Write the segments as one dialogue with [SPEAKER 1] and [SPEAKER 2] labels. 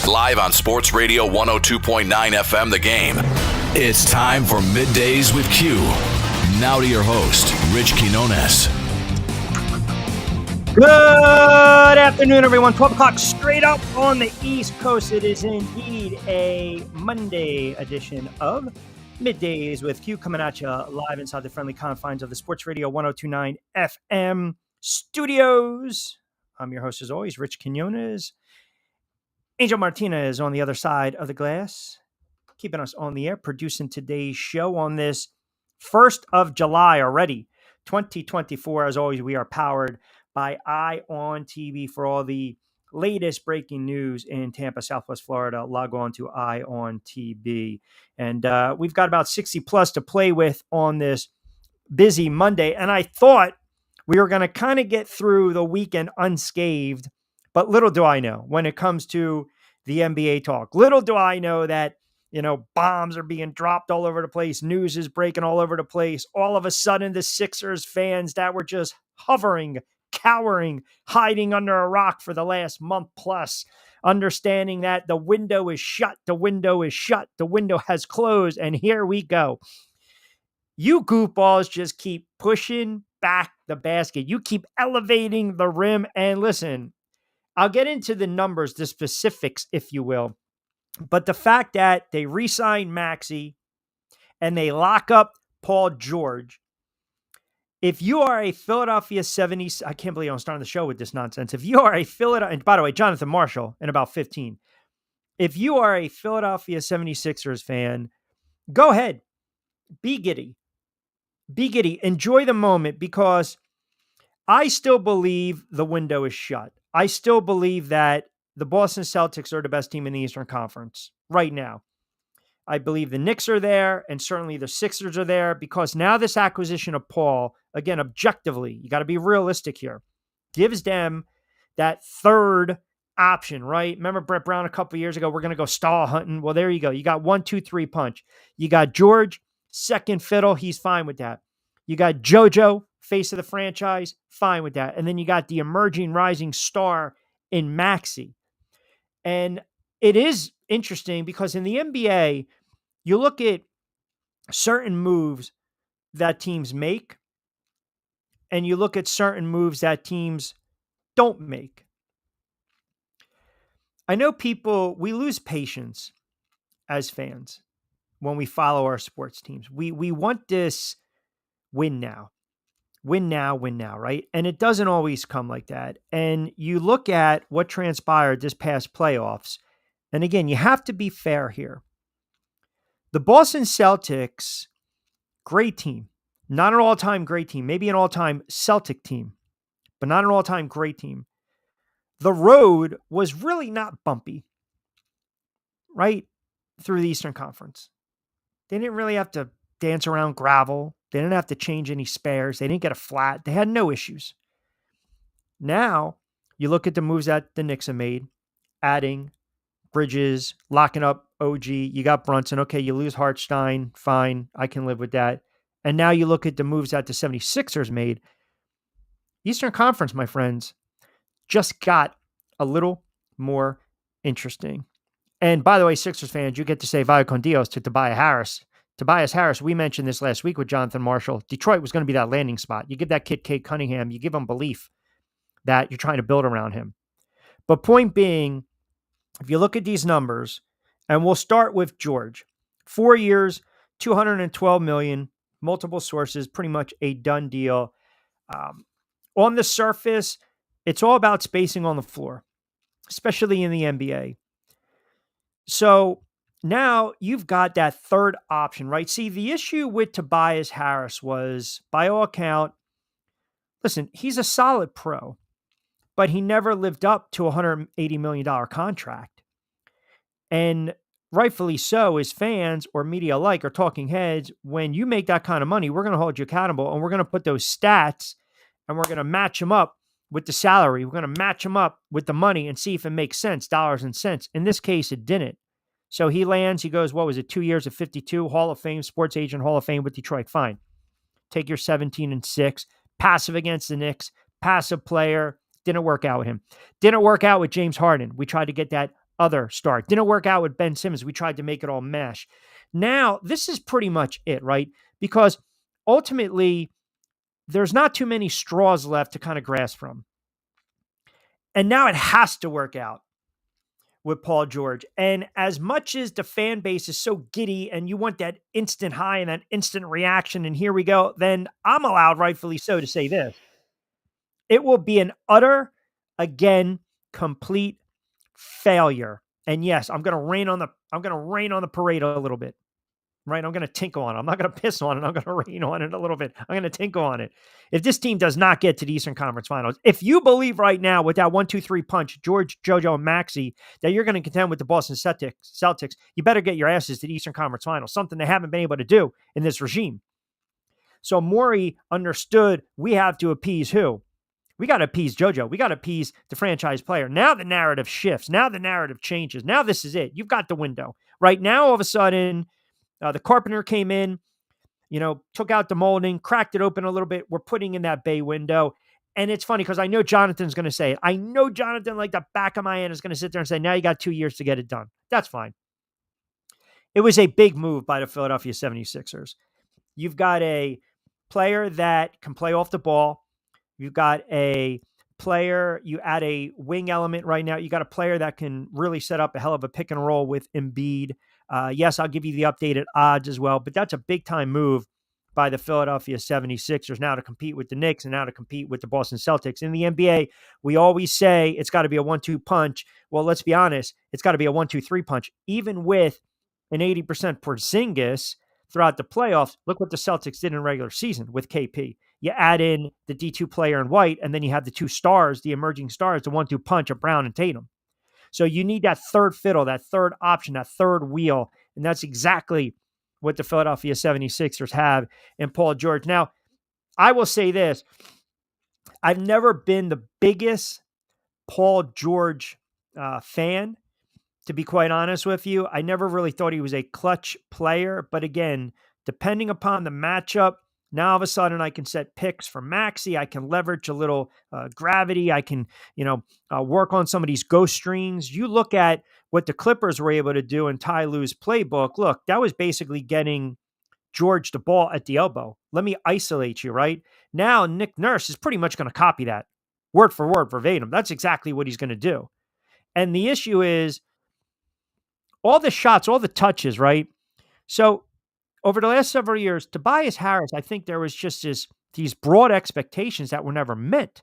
[SPEAKER 1] Live on Sports Radio 102.9 FM The Game. It's time for Middays with Q. Now to your host, Rich Quinones.
[SPEAKER 2] Good afternoon, everyone. 12 o'clock straight up on the East Coast. It is indeed a Monday edition of Middays with Q, coming at you live inside the friendly confines of the Sports Radio 102.9 FM studios. I'm your host, as always, Rich Quinones. Angel Martinez on the other side of the glass, keeping us on the air, producing today's show on this 1st of July already, 2024. As always, we are powered by Eye on TV. For all the latest breaking news in Tampa, Southwest Florida, log on to Eye on TV. And we've got about 60 plus to play with on this busy Monday. And I thought we were going to kind of get through the weekend unscathed, but little do I know when it comes to the NBA talk. Little do I know that, bombs are being dropped all over the place. News is breaking all over the place. All of a sudden, the Sixers fans that were just hovering, cowering, hiding under a rock for the last month plus, understanding that the window is shut, the window has closed, and here we go. You goofballs just keep pushing back the basket. You keep elevating the rim, and listen, I'll get into the numbers, the specifics, if you will, but the fact that they re-signed Maxey and they lock up Paul George. If you are a Philadelphia 70s, I can't believe I'm starting the show with this nonsense. If you are a Philadelphia, and by the way, Jonathan Marshall in about 15. If you are a Philadelphia 76ers fan, go ahead. Be giddy. Be giddy. Enjoy the moment, because I still believe the window is shut. I still believe that the Boston Celtics are the best team in the Eastern Conference right now. I believe the Knicks are there, and certainly the Sixers are there, because now this acquisition of Paul, again, objectively, you got to be realistic here, gives them that third option, right? Remember Brett Brown a couple of years ago, we're going to go stall hunting. Well, there you go. You got 1, 2, 3 punch. You got George, second fiddle. He's fine with that. You got JoJo, face of the franchise, fine with that. And then you got the emerging rising star in Maxey. And it is interesting because in the NBA, you look at certain moves that teams make, and you look at certain moves that teams don't make. I know we lose patience as fans when we follow our sports teams. We want this win now, right? And it doesn't always come like that. And you look at what transpired this past playoffs, and again, you have to be fair here. The Boston Celtics, great team. Not an all-time great team. Maybe an all-time Celtic team, but not an all-time great team. The road was really not bumpy, right, through the Eastern Conference. They didn't really have to dance around gravel. They didn't have to change any spares. They didn't get a flat. They had no issues. Now, you look at the moves that the Knicks have made, adding Bridges, locking up OG. You got Brunson. Okay, you lose Hartstein. Fine. I can live with that. And now you look at the moves that the 76ers made. Eastern Conference, my friends, just got a little more interesting. And by the way, Sixers fans, you get to say vaya con Dios to Tobias Harris. Tobias Harris, we mentioned this last week with Jonathan Marshall. Detroit was going to be that landing spot. You give that kid Cade Cunningham, you give him belief that you're trying to build around him. But point being, if you look at these numbers, and we'll start with George, 4 years, $212 million, multiple sources, pretty much a done deal. On the surface, it's all about spacing on the floor, especially in the NBA. So now you've got that third option, right? See, the issue with Tobias Harris was, by all account, listen, he's a solid pro, but he never lived up to a $180 million contract. And rightfully so, as fans or media alike or talking heads, when you make that kind of money, we're going to hold you accountable, and we're going to put those stats and we're going to match them up with the salary. We're going to match them up with the money and see if it makes sense, dollars and cents. In this case, it didn't. So he lands, he goes, what was it, 2 years at 52, Hall of Fame, sports agent, Hall of Fame with Detroit. Fine. Take your 17-6, passive against the Knicks, passive player. Didn't work out with him. Didn't work out with James Harden. We tried to get that other start. Didn't work out with Ben Simmons. We tried to make it all mesh. Now, this is pretty much it, right? Because ultimately, there's not too many straws left to kind of grasp from. And now it has to work out with Paul George. And as much as the fan base is so giddy and you want that instant high and that instant reaction, and here we go, then I'm allowed, rightfully so, to say this. It will be an utter, again, complete failure. And yes, I'm gonna rain on the parade a little bit. Right? I'm gonna tinkle on it. I'm not gonna piss on it. I'm gonna rain on it a little bit. I'm gonna tinkle on it. If this team does not get to the Eastern Conference Finals, if you believe right now with that 1-2-3 punch, George, JoJo, and Maxey, that you're gonna contend with the Boston Celtics, you better get your asses to the Eastern Conference Finals, something they haven't been able to do in this regime. So Morey understood we have to appease who? We got to appease JoJo. We got to appease the franchise player. Now the narrative shifts. Now the narrative changes. Now this is it. You've got the window. Right now, all of a sudden, the carpenter came in, took out the molding, cracked it open a little bit. We're putting in that bay window. And it's funny because I know Jonathan's going to say it. I know Jonathan, like the back of my hand, is going to sit there and say, now you got 2 years to get it done. That's fine. It was a big move by the Philadelphia 76ers. You've got a player that can play off the ball. You've got a player, you add a wing element right now. You got a player that can really set up a hell of a pick and roll with Embiid. Yes, I'll give you the updated odds as well, but that's a big time move by the Philadelphia 76ers now to compete with the Knicks and now to compete with the Boston Celtics. In the NBA, we always say it's got to be a 1-2 punch. Well, let's be honest, it's got to be a 1-2-3 punch. Even with an 80% Porzingis throughout the playoffs, look what the Celtics did in regular season with KP. You add in the D2 player in White, and then you have the two stars, the emerging stars, the 1-2 punch of Brown and Tatum. So you need that third fiddle, that third option, that third wheel. And that's exactly what the Philadelphia 76ers have in Paul George. Now, I will say this. I've never been the biggest Paul George fan, to be quite honest with you. I never really thought he was a clutch player. But again, depending upon the matchup, now all of a sudden I can set picks for Maxey. I can leverage a little gravity. I can, work on some of these ghost strings. You look at what the Clippers were able to do in Ty Lue's playbook. Look, that was basically getting George the ball at the elbow. Let me isolate you, right? Now Nick Nurse is pretty much going to copy that word for word, verbatim. That's exactly what he's going to do. And the issue is all the shots, all the touches, right? So over the last several years, Tobias Harris, I think there was just these broad expectations that were never met.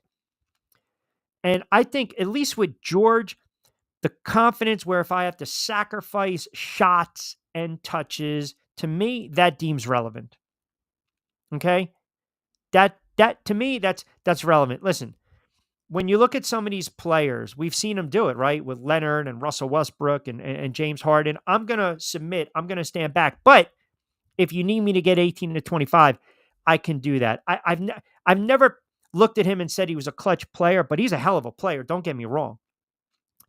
[SPEAKER 2] And I think at least with George, the confidence where if I have to sacrifice shots and touches, to me, that deems relevant. Okay? That to me, that's relevant. Listen, when you look at some of these players, we've seen them do it, right? With Leonard and Russell Westbrook and James Harden. I'm going to submit. I'm going to stand back. But if you need me to get 18 to 25, I can do that. I've never looked at him and said he was a clutch player, but he's a hell of a player. Don't get me wrong.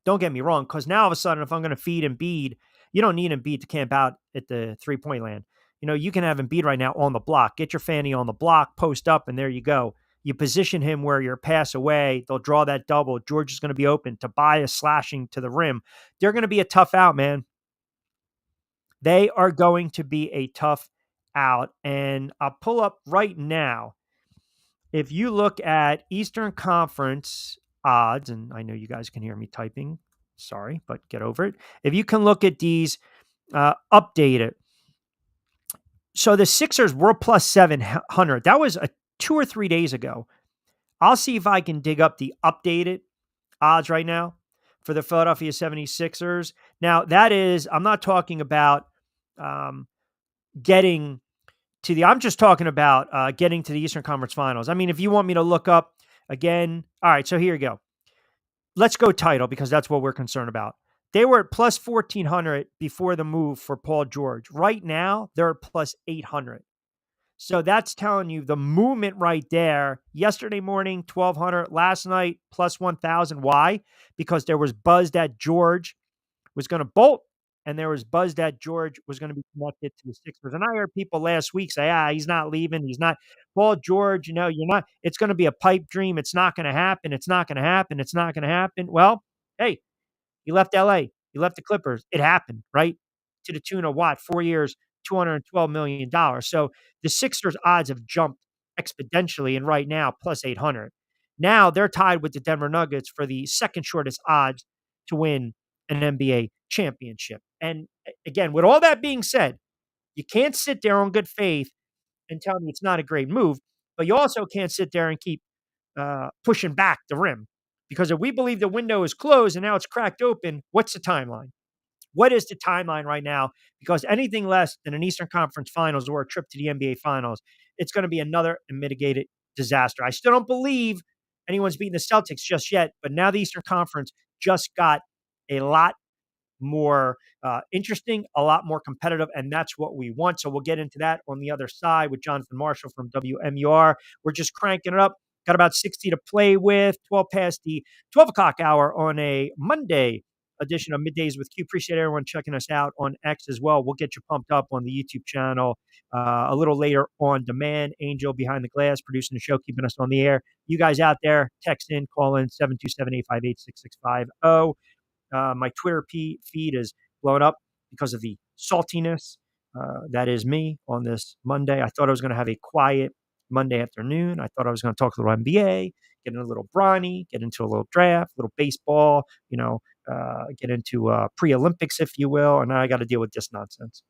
[SPEAKER 2] Don't get me wrong, because now all of a sudden, if I'm going to feed Embiid, you don't need Embiid to camp out at the three-point land. You can have Embiid right now on the block. Get your fanny on the block, post up, and there you go. You position him where you're pass away. They'll draw that double. George is going to be open. Tobias slashing to the rim. They're going to be a tough out, man. They are going to be a tough out. And I'll pull up right now. If you look at Eastern Conference odds, and I know you guys can hear me typing. Sorry, but get over it. If you can look at these updated. So the Sixers were plus 700. That was 2 or 3 days ago. I'll see if I can dig up the updated odds right now for the Philadelphia 76ers. Now, that is, I'm not talking about getting to the, I'm just talking about getting to the Eastern Conference Finals. I mean, if you want me to look up again, all right, so here you go. Let's go title because that's what we're concerned about. They were at plus 1,400 before the move for Paul George. Right now, they're at plus 800. So that's telling you the movement right there. Yesterday morning, 1,200. Last night, plus 1,000. Why? Because there was buzz that George was going to bolt, and there was buzz that George was going to be connected to the Sixers. And I heard people last week say, he's not leaving. He's not. Paul George, you're not. It's going to be a pipe dream. It's not going to happen. It's not going to happen. It's not going to happen. Well, hey, he left LA. He He left the Clippers. It happened, right? To the tune of what? 4 years, $212 million. So the Sixers odds have jumped exponentially, and right now, plus 800. Now they're tied with the Denver Nuggets for the second shortest odds to win an NBA championship. And again, with all that being said, you can't sit there on good faith and tell me it's not a great move, but you also can't sit there and keep pushing back the rim. Because if we believe the window is closed and now it's cracked open, what's the timeline? What is the timeline right now? Because anything less than an Eastern Conference Finals or a trip to the NBA Finals, it's going to be another unmitigated disaster. I still don't believe anyone's beating the Celtics just yet, but now the Eastern Conference just got a lot more interesting, a lot more competitive, and that's what we want. So we'll get into that on the other side with Jonathan Marshall from WMUR. We're just cranking it up. Got about 60 to play with, 12 past the 12 o'clock hour on a Monday edition of Middays with Q. Appreciate everyone checking us out on X as well. We'll get you pumped up on the YouTube channel a little later on demand. Angel behind the glass, producing the show, keeping us on the air. You guys out there, text in, call in 727-858-6650. My Twitter feed is blown up because of the saltiness. That is me on this Monday. I thought I was going to have a quiet Monday afternoon. I thought I was going to talk a little NBA, get in a little brawny, get into a little draft, a little baseball, get into pre-Olympics, if you will. And now I got to deal with this nonsense.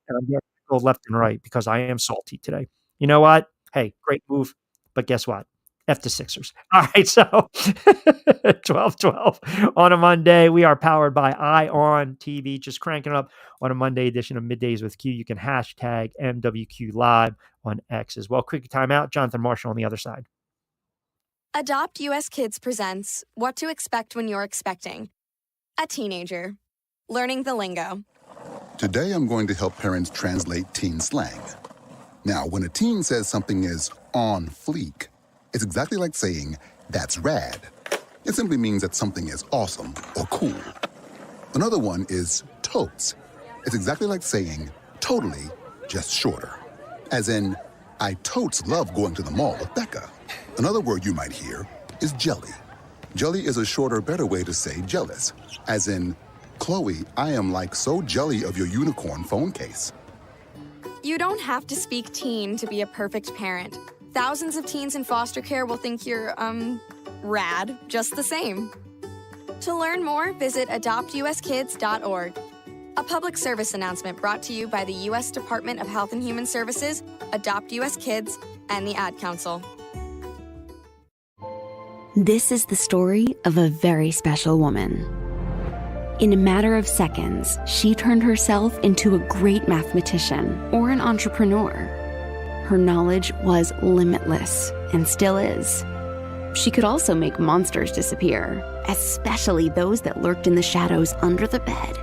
[SPEAKER 2] And I'm getting go left and right because I am salty today. You know what? Hey, great move. But guess what? F the Sixers. All right, so 12:12 on a Monday. We are powered by ION TV, just cranking up on a Monday edition of Middays with Q. You can hashtag MWQ Live on X as well. Quick timeout. Jonathan Marshall on the other side.
[SPEAKER 3] Adopt US Kids presents What to Expect When You're Expecting. A teenager. Learning the lingo.
[SPEAKER 4] Today I'm going to help parents translate teen slang. Now, when a teen says something is on fleek, it's exactly like saying, that's rad. It simply means that something is awesome or cool. Another one is totes. It's exactly like saying, totally, just shorter. As in, I totes love going to the mall with Becca. Another word you might hear is jelly. Jelly is a shorter, better way to say jealous. As in, Chloe, I am like so jelly of your unicorn phone case.
[SPEAKER 3] You don't have to speak teen to be a perfect parent. Thousands of teens in foster care will think you're, rad, just the same. To learn more, visit adoptuskids.org. A public service announcement brought to you by the U.S. Department of Health and Human Services, Adopt U.S. Kids, and the Ad Council.
[SPEAKER 5] This is the story of a very special woman. In a matter of seconds, she turned herself into a great mathematician or an entrepreneur. Her knowledge was limitless and still is. She could also make monsters disappear, especially those that lurked in the shadows under the bed.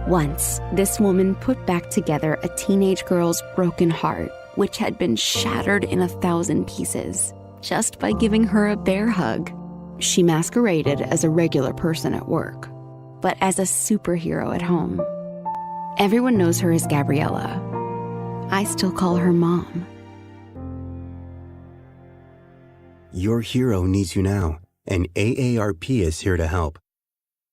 [SPEAKER 5] Once, this woman put back together a teenage girl's broken heart, which had been shattered in 1,000 pieces, just by giving her a bear hug. She masqueraded as a regular person at work, but as a superhero at home. Everyone knows her as Gabriella. I still call her Mom.
[SPEAKER 6] Your hero needs you now, and AARP is here to help.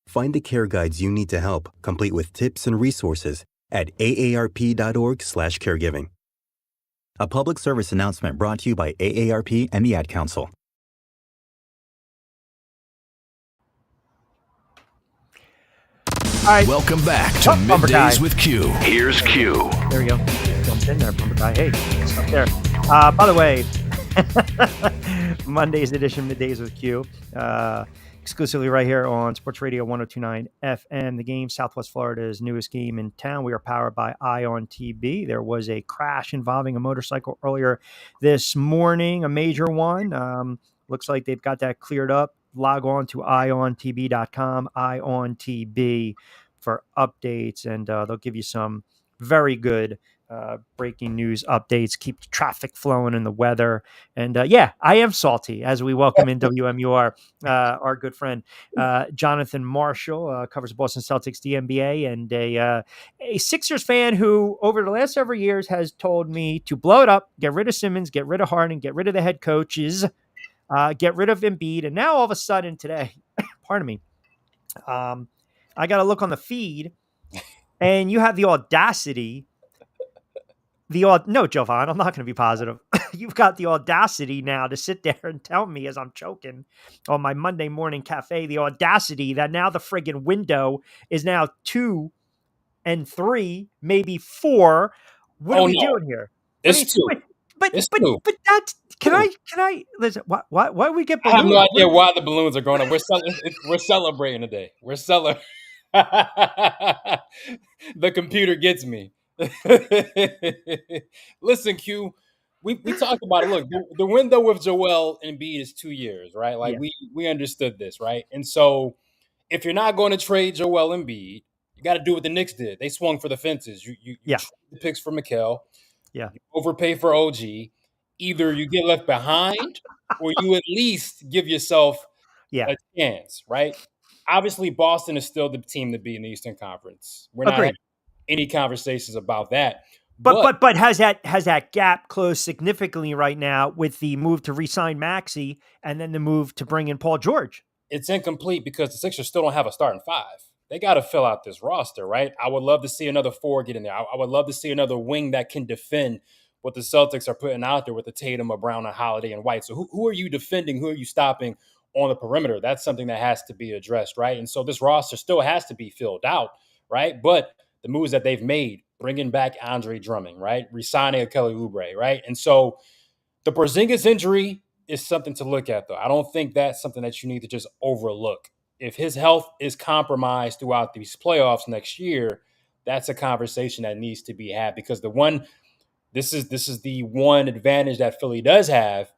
[SPEAKER 6] Find the care guides you need to help, complete with tips and resources at aarp.org/caregiving. A public service announcement brought to you by AARP and the Ad Council.
[SPEAKER 2] All right.
[SPEAKER 1] Welcome back to Middays with Q. Here's Q.
[SPEAKER 2] There we go. Jumped in there, Bumper Guy. Hey, what's up there? By the way, Monday's edition Middays with Q, exclusively right here on Sports Radio 102.9 FM. The game, Southwest Florida's newest game in town. We are powered by ION TV. There was a crash involving a motorcycle earlier this morning, a major one. Looks like they've got that cleared up. Log on to iontv.com, IONTV, for updates, and they'll give you some very good breaking news updates, keep the traffic flowing and the weather. And I am salty as we welcome in WMUR, our good friend Jonathan Marshall, covers the Boston Celtics, the NBA, and a Sixers fan who over the last several years has told me to blow it up, get rid of Simmons, get rid of Harden, get rid of the head coaches, get rid of Embiid. And now all of a sudden today, pardon me, I got to look on the feed, and you have the audacity. No, Jovan, I'm not going to be positive. You've got the audacity now to sit there and tell me as I'm choking on my Monday morning cafe, the audacity that now the friggin' window is now 2 and 3, maybe 4. What are
[SPEAKER 7] Oh
[SPEAKER 2] we
[SPEAKER 7] no,
[SPEAKER 2] doing here? I mean,
[SPEAKER 7] it's two.
[SPEAKER 2] but
[SPEAKER 7] It's two.
[SPEAKER 2] that's
[SPEAKER 7] Two.
[SPEAKER 2] can I listen? Why we get
[SPEAKER 7] I have no
[SPEAKER 2] balloons?
[SPEAKER 7] idea why the balloons are going up. We're celebrating today. We're celebrating. The computer gets me. Listen, Q. We talked about it. Look, the window with Joel Embiid is 2 years, right? Like
[SPEAKER 2] Yeah,
[SPEAKER 7] we understood this, right? And so if you're not going to trade Joel Embiid, you got to do what the Knicks did. They swung for the fences. You
[SPEAKER 2] yeah,
[SPEAKER 7] trade the picks for Mikal,
[SPEAKER 2] yeah,
[SPEAKER 7] you overpay for OG. Either you get left behind, or you at least give yourself
[SPEAKER 2] yeah.
[SPEAKER 7] a chance, right? Obviously, Boston is still the team to beat in the Eastern Conference. We're not having
[SPEAKER 2] Agreed.
[SPEAKER 7] any conversations about that. But
[SPEAKER 2] But has that gap closed significantly right now with the move to re-sign Maxey and then the move to bring in Paul George?
[SPEAKER 7] it's incomplete because the Sixers still don't have a starting five. They got to fill out this roster, right? I would love to see another four get in there. I would love to see another wing that can defend what the Celtics are putting out there with the Tatum, or Brown, and Holiday and White. So who are you defending? Who are you stopping on the perimeter? That's something that has to be addressed, right? And so this roster still has to be filled out, right? But the moves that they've made, bringing back Andre Drummond, right? Resigning a Kelly Oubre, right? And so the Porzingis injury is something to look at, though. I don't think that's something that you need to just overlook. If his health is compromised throughout these playoffs next year, that's a conversation that needs to be had, because this is the one advantage that Philly does have,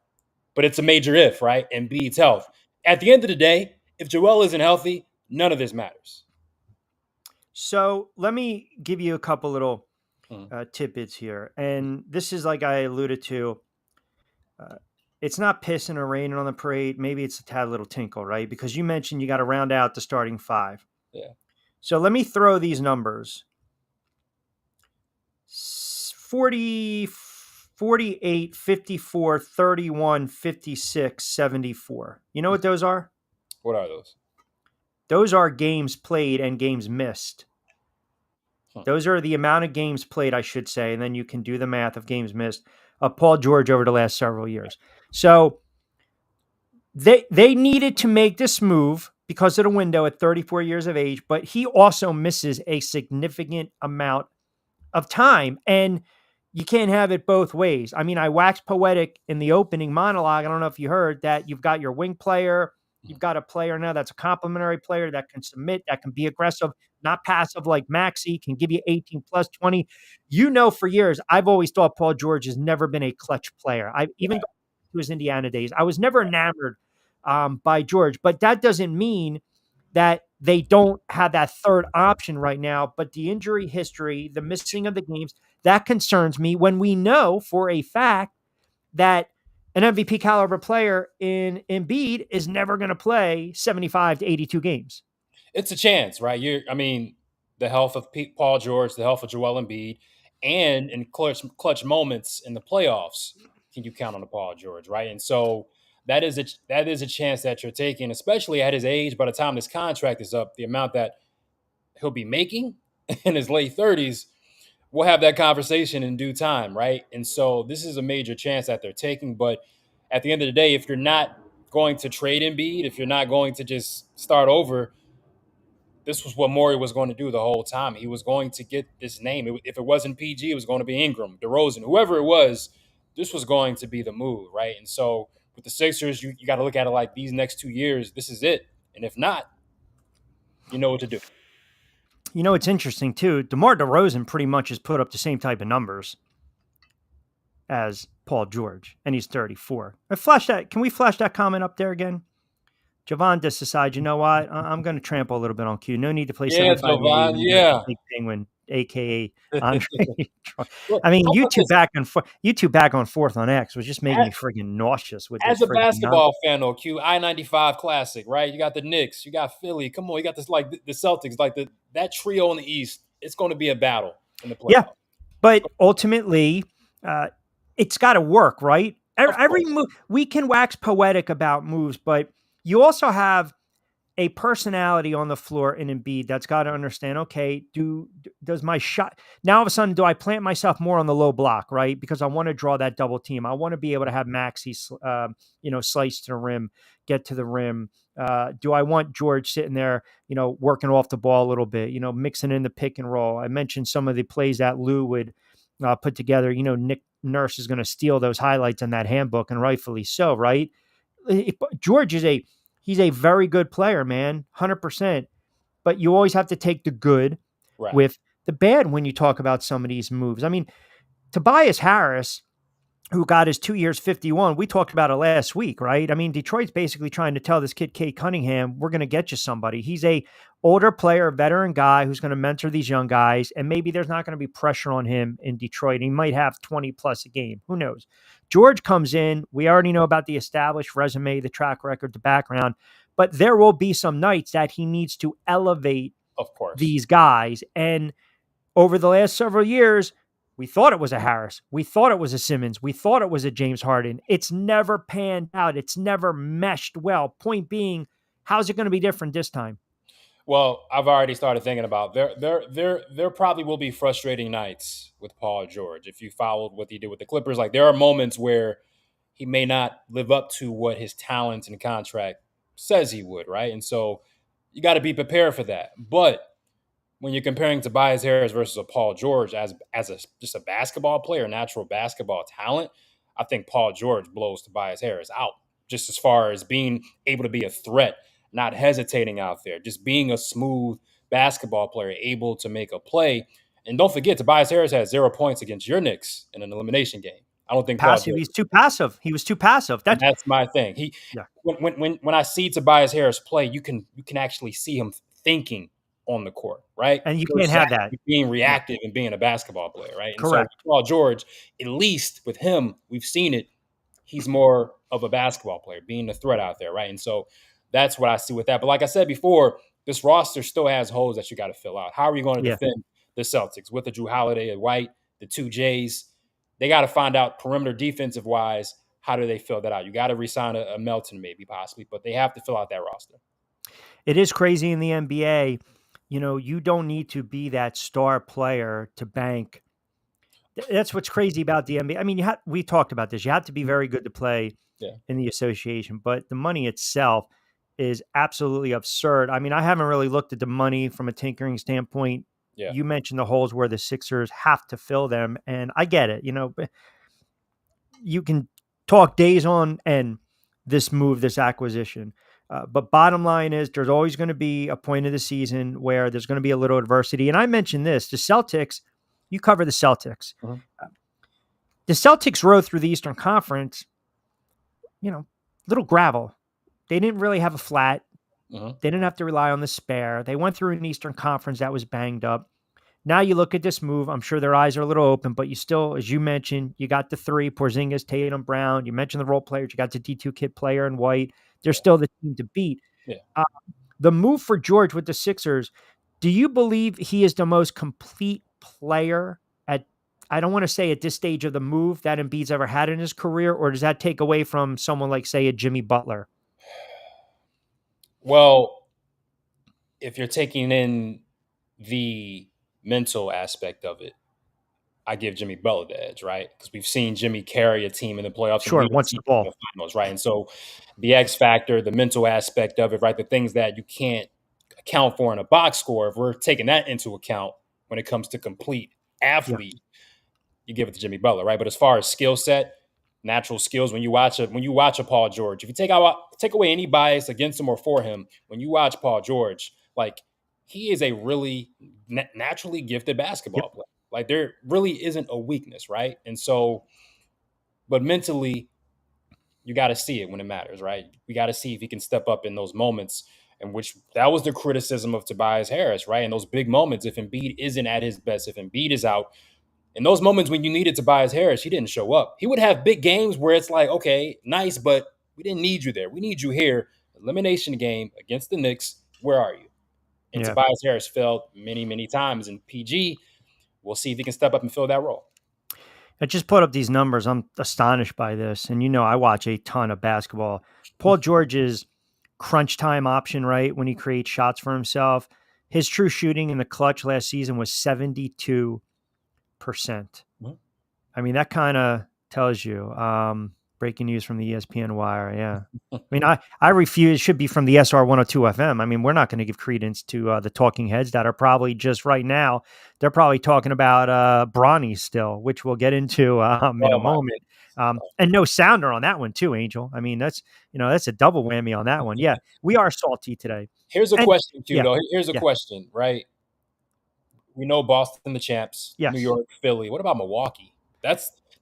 [SPEAKER 7] but it's a major if, right? And Embiid's health. At the end of the day, if Joel isn't healthy, none of this matters.
[SPEAKER 2] So let me give you a couple little
[SPEAKER 7] Mhm.
[SPEAKER 2] tidbits here. And this is like I alluded to. Uh, it's not pissing or raining on the parade. Maybe it's a tad little tinkle, right? Because you mentioned you got to round out the starting 5.
[SPEAKER 7] Yeah.
[SPEAKER 2] So let me throw these numbers 40, 48, 54, 31, 56, 74. You know what those are?
[SPEAKER 7] What are those?
[SPEAKER 2] Those are games played and games missed. Those are the amount of games played, I should say, and then you can do the math of games missed of Paul George over the last several years. So they needed to make this move because of the window at 34 years of age, but he also misses a significant amount of time, and you can't have it both ways. I mean, I waxed poetic in the opening monologue. I don't know if you heard that. You've got your wing player. You've got a player now that's a complementary player that can submit, that can be aggressive, not passive like Maxey, can give you 18 plus 20. You know, for years, I've always thought Paul George has never been a clutch player. I've even to his Indiana days, I was never enamored by George, but that doesn't mean that they don't have that third option right now. But the injury history, the missing of the games, that concerns me when we know for a fact that an MVP caliber player in Embiid is never going to play 75 to 82 games.
[SPEAKER 7] It's a chance, right? The health of Paul George, the health of Joel Embiid, and in clutch moments in the playoffs, can you count on the Paul George, right? And so that is a chance that you're taking, especially at his age. By the time this contract is up, the amount that he'll be making in his late 30s, we'll have that conversation in due time, right? And so this is a major chance that they're taking. But at the end of the day, if you're not going to trade Embiid, if you're not going to just start over, this was what Morey was going to do the whole time. He was going to get this name. If it wasn't PG, it was going to be Ingram, DeRozan, whoever it was. This was going to be the move, right? And so with the Sixers, you got to look at it like these next 2 years, this is it. And if not, you know what to do.
[SPEAKER 2] You know, it's interesting too. DeMar DeRozan pretty much has put up the same type of numbers as Paul George, and he's 34. Can we flash that comment up there again? Jovan just decides, you know what? I'm going to trample a little bit on Q. No need to play
[SPEAKER 7] Yeah,
[SPEAKER 2] 75
[SPEAKER 7] Jovan,
[SPEAKER 2] 80
[SPEAKER 7] yeah.
[SPEAKER 2] Big Penguin, a.k.a. Andre.
[SPEAKER 7] Look,
[SPEAKER 2] I mean,
[SPEAKER 7] how
[SPEAKER 2] you
[SPEAKER 7] about
[SPEAKER 2] two
[SPEAKER 7] this?
[SPEAKER 2] back on fourth on X was just making me friggin' nauseous with this.
[SPEAKER 7] As a basketball fan, though, Q, I-95 Classic, right? You got the Knicks, you got Philly. Come on, you got this like the Celtics, like that trio in the East. It's going to be a battle in the playoffs.
[SPEAKER 2] Yeah, but ultimately, it's got to work, right? Every move, we can wax poetic about moves, but you also have a personality on the floor in Embiid that's got to understand, okay, does my shot now all of a sudden, do I plant myself more on the low block, right? Because I want to draw that double team. I want to be able to have Maxey, slice to the rim, get to the rim. Do I want George sitting there, working off the ball a little bit, mixing in the pick and roll? I mentioned some of the plays that Lou would put together. Nick Nurse is going to steal those highlights in that handbook, and rightfully so, right? George he's a very good player, man, 100%. But you always have to take the good with the bad when you talk about some of these moves. I mean, Tobias Harris, who got his 2 years, 51, we talked about it last week, right? I mean, Detroit's basically trying to tell this kid, Kate Cunningham, we're going to get you somebody. He's a older player, veteran guy who's going to mentor these young guys, and maybe there's not going to be pressure on him in Detroit. He might have 20 plus a game. Who knows? George comes in. We already know about the established resume, the track record, the background, but there will be some nights that he needs to elevate,
[SPEAKER 7] of course,
[SPEAKER 2] these guys. And over the last several years, we thought it was a Harris. We thought it was a Simmons. We thought it was a James Harden. It's never panned out. It's never meshed well. Point being, how's it going to be different this time?
[SPEAKER 7] Well, I've already started thinking about there probably will be frustrating nights with Paul George. If you followed what he did with the Clippers, like there are moments where he may not live up to what his talent and contract says he would, right? And so you got to be prepared for that. But when you're comparing Tobias Harris versus a Paul George as just a basketball player, natural basketball talent, I think Paul George blows Tobias Harris out just as far as being able to be a threat, not hesitating out there, just being a smooth basketball player, able to make a play. And don't forget, Tobias Harris had 0 points against your Knicks in an elimination game. I don't think
[SPEAKER 2] passive. He's too passive. He was too passive.
[SPEAKER 7] That's my thing. When I see Tobias Harris play, you can actually see him thinking on the court, right?
[SPEAKER 2] And you can't have that.
[SPEAKER 7] Being reactive and being a basketball player, right? And
[SPEAKER 2] correct.
[SPEAKER 7] So Paul George, at least with him, we've seen it. He's more of a basketball player, being the threat out there, right? And so that's what I see with that. But like I said before, this roster still has holes that you got to fill out. How are you going to defend the Celtics with the Drew Holiday at White, the two Jays? They got to find out perimeter defensive wise, how do they fill that out? You got to re-sign a Melton maybe possibly, but they have to fill out that roster.
[SPEAKER 2] It is crazy in the NBA. You don't need to be that star player to bank. That's what's crazy about the NBA. I mean, we talked about this. You have to be very good to play in the association, but the money itself is absolutely absurd. I mean, I haven't really looked at the money from a tinkering standpoint. Yeah. You mentioned the holes where the Sixers have to fill them, and I get it. You can talk days on end this move, this acquisition. But bottom line is there's always going to be a point of the season where there's going to be a little adversity. And I mentioned this, the Celtics, you cover the Celtics.
[SPEAKER 7] Uh-huh.
[SPEAKER 2] The Celtics rode through the Eastern Conference, little gravel. They didn't really have a flat.
[SPEAKER 7] Uh-huh.
[SPEAKER 2] They didn't have to rely on the spare. They went through an Eastern Conference that was banged up. Now you look at this move, I'm sure their eyes are a little open, but you still, as you mentioned, you got the three, Porzingis, Tatum, Brown. You mentioned the role players. You got the D2 kid player in White. They're still the team to beat.
[SPEAKER 7] Yeah.
[SPEAKER 2] The move for George with the Sixers, do you believe he is the most complete player I don't want to say at this stage of the move that Embiid's ever had in his career, or does that take away from someone like, say, a Jimmy Butler?
[SPEAKER 7] Well, if you're taking in the mental aspect of it, I give Jimmy Butler the edge, right? Because we've seen Jimmy carry a team in the playoffs.
[SPEAKER 2] Sure, once the ball.
[SPEAKER 7] In the finals, right? And so the X factor, the mental aspect of it, right? The things that you can't account for in a box score, if we're taking that into account when it comes to complete athlete, you give it to Jimmy Butler, right? But as far as skill set, natural skills, when you watch a Paul George, if you take away any bias against him or for him, when you watch Paul George, like he is a really naturally gifted basketball player. Like there really isn't a weakness, right? And so, but mentally, you got to see it when it matters, right? We got to see if he can step up in those moments, in which that was the criticism of Tobias Harris, right? In those big moments, if Embiid isn't at his best, if Embiid is out, in those moments when you needed Tobias Harris, he didn't show up. He would have big games where it's like, okay, nice, but we didn't need you there. We need you here. Elimination game against the Knicks. Where are you? And Tobias Harris failed many, many times in PG. We'll see if he can step up and fill that role.
[SPEAKER 2] I just put up these numbers. I'm astonished by this. And I watch a ton of basketball. Paul George's crunch time option, right? When he creates shots for himself. His true shooting in the clutch last season was 72%.
[SPEAKER 7] Mhm.
[SPEAKER 2] I mean, that kind of tells you. Breaking news from the ESPN wire. Yeah. I mean, I refuse. It should be from the SR 102 FM. I mean, we're not going to give credence to the talking heads that are probably just right now. They're probably talking about Bronny still, which we'll get into in a
[SPEAKER 7] Oh my
[SPEAKER 2] moment. And no sounder on that one too, Angel. I mean, that's a double whammy on that one. Yeah, we are salty today.
[SPEAKER 7] Here's a
[SPEAKER 2] And
[SPEAKER 7] question, too,
[SPEAKER 2] yeah,
[SPEAKER 7] though. Here's a
[SPEAKER 2] yeah,
[SPEAKER 7] question, right? We know Boston, the champs, New
[SPEAKER 2] yes,
[SPEAKER 7] York, Philly. What about Milwaukee?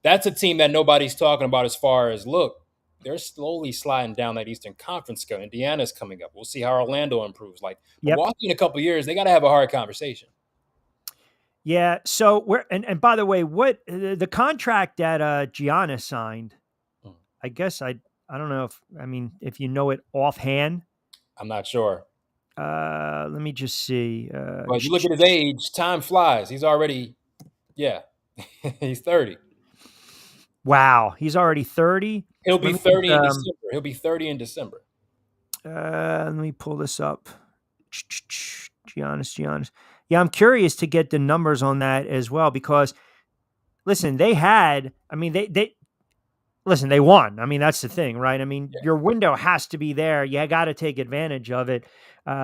[SPEAKER 7] That's a team that nobody's talking about as far as, look, they're slowly sliding down that Eastern Conference scale. Indiana's coming up. We'll see how Orlando improves. Like
[SPEAKER 2] yep.
[SPEAKER 7] Milwaukee in a couple of years, they got to have a hard conversation.
[SPEAKER 2] Yeah. So we're and by the way, what the contract that Giannis signed,
[SPEAKER 7] Hmm.
[SPEAKER 2] I guess I don't know if you know it offhand.
[SPEAKER 7] I'm not sure.
[SPEAKER 2] Let me just see.
[SPEAKER 7] But you look at his age, time flies. He's already, yeah, he's 30.
[SPEAKER 2] Wow, he's already 30.
[SPEAKER 7] He'll
[SPEAKER 2] Let
[SPEAKER 7] be
[SPEAKER 2] me
[SPEAKER 7] 30 in December. He'll be 30 in December.
[SPEAKER 2] let me pull this up. Giannis. Yeah, I'm curious to get the numbers on that as well because listen, they had. I mean, they listen, they won. I mean, that's the thing, right? I mean,
[SPEAKER 7] Yeah.
[SPEAKER 2] your window has to be there. You got to take advantage of it.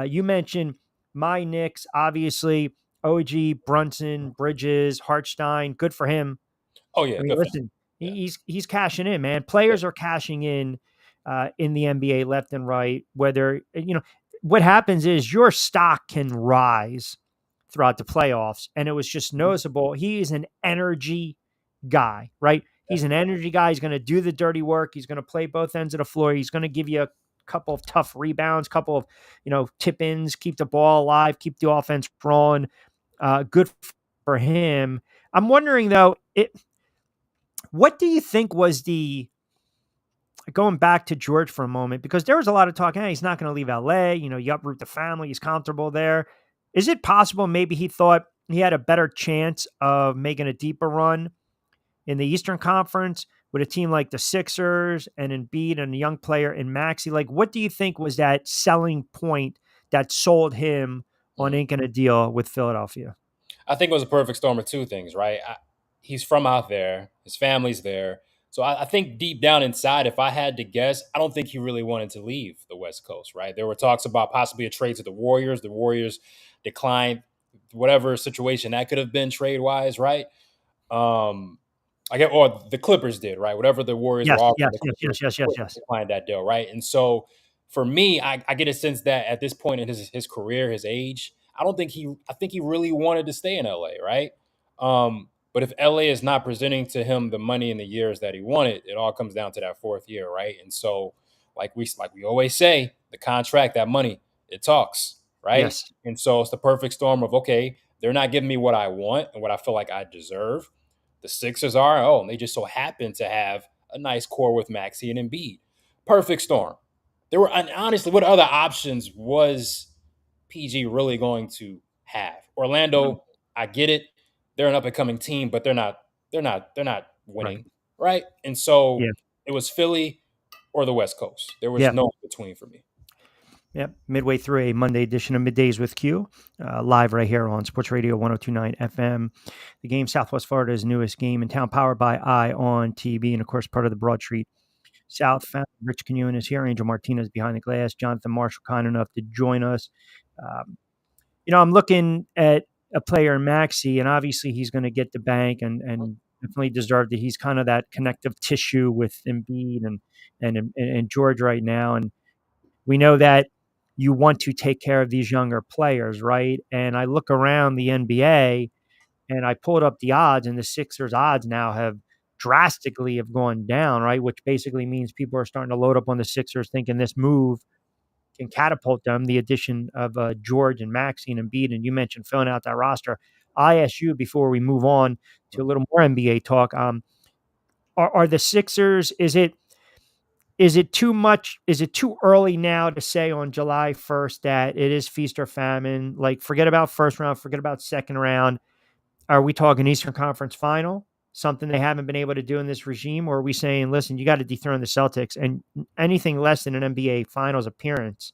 [SPEAKER 2] You mentioned my Knicks, obviously, OG, Brunson, Bridges, Hartstein. Good for him.
[SPEAKER 7] Oh,
[SPEAKER 2] I
[SPEAKER 7] yeah,
[SPEAKER 2] mean,
[SPEAKER 7] good for him.
[SPEAKER 2] listen,
[SPEAKER 7] Yeah.
[SPEAKER 2] he's cashing in, man.
[SPEAKER 7] Yeah.
[SPEAKER 2] Players are cashing in the NBA left and right. Whether what happens is your stock can rise throughout the playoffs, and it was just noticeable. He is an energy guy, right? He's an energy guy. He's going to do the dirty work. He's going to play both ends of the floor. He's going to give you a couple of tough rebounds, couple of tip ins, keep the ball alive, keep the offense rolling. Good for him. I'm wondering though, what do you think was the going back to George for a moment, because there was a lot of talk, hey, he's not going to leave LA. You uproot the family. He's comfortable there. Is it possible maybe he thought he had a better chance of making a deeper run in the Eastern Conference with a team like the Sixers and Embiid and a young player in Maxey? Like, what do you think was that selling point that sold him on inking a deal with Philadelphia?
[SPEAKER 7] I think it was a perfect storm of two things, right? He's from out there. His family's there. So I think deep down inside, if I had to guess, I don't think he really wanted to leave the West Coast, right? There were talks about possibly a trade to the Warriors. The Warriors declined whatever situation that could have been trade-wise, right? I get, or the Clippers did, right? Whatever the Warriors were
[SPEAKER 2] Yes,
[SPEAKER 7] offering,
[SPEAKER 2] yes,
[SPEAKER 7] the
[SPEAKER 2] yes,
[SPEAKER 7] Clippers
[SPEAKER 2] yes, yes, yes, yes.
[SPEAKER 7] declined that deal, right? And so for me, I get a sense that at this point in his career, his age, I think he really wanted to stay in LA, right? But if LA is not presenting to him the money in the years that he wanted, it all comes down to that fourth year, right? And so, like we always say, the contract, that money, it talks, right?
[SPEAKER 2] Yes.
[SPEAKER 7] And so it's the perfect storm of, okay, they're not giving me what I want and what I feel like I deserve. The Sixers are, and they just so happen to have a nice core with Maxey and Embiid. Perfect storm. There were, and honestly, what other options was PG really going to have? Orlando, I get it. They're an up and coming team, but they're not
[SPEAKER 2] Right.
[SPEAKER 7] winning, right? And so
[SPEAKER 2] Yeah.
[SPEAKER 7] it was Philly or the West Coast. There was
[SPEAKER 2] Yeah.
[SPEAKER 7] no in between for me.
[SPEAKER 2] Yep. Midway through a Monday edition of Middays with Q, live right here on Sports Radio 1029 FM. The game, Southwest Florida's newest game in town, powered by Eye on TV, and of course, part of the Broad Street South family. Rich Canyon is here. Angel Martinez behind the glass. Jonathan Marshall, kind enough to join us. I'm looking at a player in Maxey, and obviously he's going to get the bank and definitely deserved it. He's kind of that connective tissue with Embiid and George right now. And we know that you want to take care of these younger players, right? And I look around the NBA and I pulled up the odds, and the Sixers odds now have drastically have gone down, right? Which basically means people are starting to load up on the Sixers thinking this move can catapult them, the addition of George and Maxey and Embiid. And you mentioned filling out that roster. I ask you before we move on to a little more NBA talk, are the Sixers, is it too much? Is it too early now to say on July 1st that it is feast or famine? Like, forget about first round, forget about second round. Are we talking Eastern Conference final, something they haven't been able to do in this regime? Or are we saying, listen, you got to dethrone the Celtics, and anything less than an NBA Finals appearance,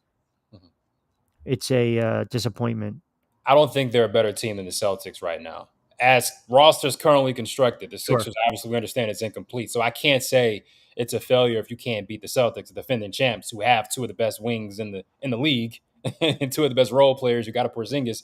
[SPEAKER 2] it's a disappointment?
[SPEAKER 7] I don't think they're a better team than the Celtics right now. As rosters currently constructed, the
[SPEAKER 2] Sure.
[SPEAKER 7] Sixers, obviously, we understand it's incomplete. So I can't say it's a failure if you can't beat the Celtics, the defending champs, who have two of the best wings in the league and two of the best role players. You got a Porzingis.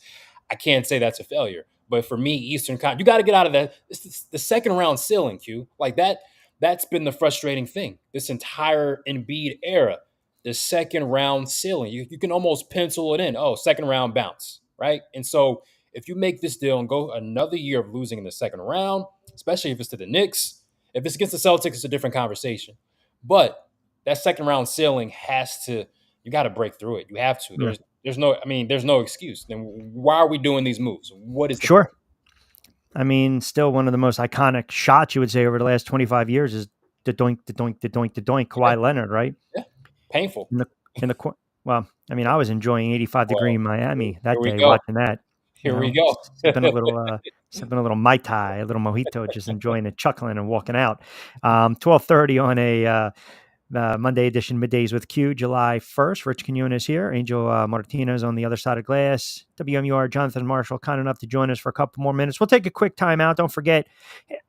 [SPEAKER 7] I can't say that's a failure. But for me, Eastern Conference, you got to get out of that. It's the second round ceiling, Q. Like that. That's been the frustrating thing this entire Embiid era. The second round ceiling. You can almost pencil it in. Oh, second round bounce, right? And so if you make this deal and go another year of losing in the second round, especially if it's to the Knicks, if it's against the Celtics, it's a different conversation. But that second round ceiling you got to break through it. You have to.
[SPEAKER 2] Yeah.
[SPEAKER 7] There's no excuse. Then why are we doing these moves? What is the
[SPEAKER 2] Sure. I mean, still one of the most iconic shots you would say over the last 25 years is the doink, the doink, the doink, the doink, Kawhi Leonard, right?
[SPEAKER 7] Yeah. Painful.
[SPEAKER 2] Well, I mean, I was enjoying 85-degree Miami that
[SPEAKER 7] here we
[SPEAKER 2] day
[SPEAKER 7] go.
[SPEAKER 2] watching that.
[SPEAKER 7] Here we go.
[SPEAKER 2] sipping a little Mai Tai, a little mojito, just enjoying it, chuckling and walking out. 12:30 on a Monday edition, Middays with Q, July 1st. Rich Quinones is here. Angel Martinez on the other side of glass. WMUR, Jonathan Marshall, kind enough to join us for a couple more minutes. We'll take a quick timeout. Don't forget,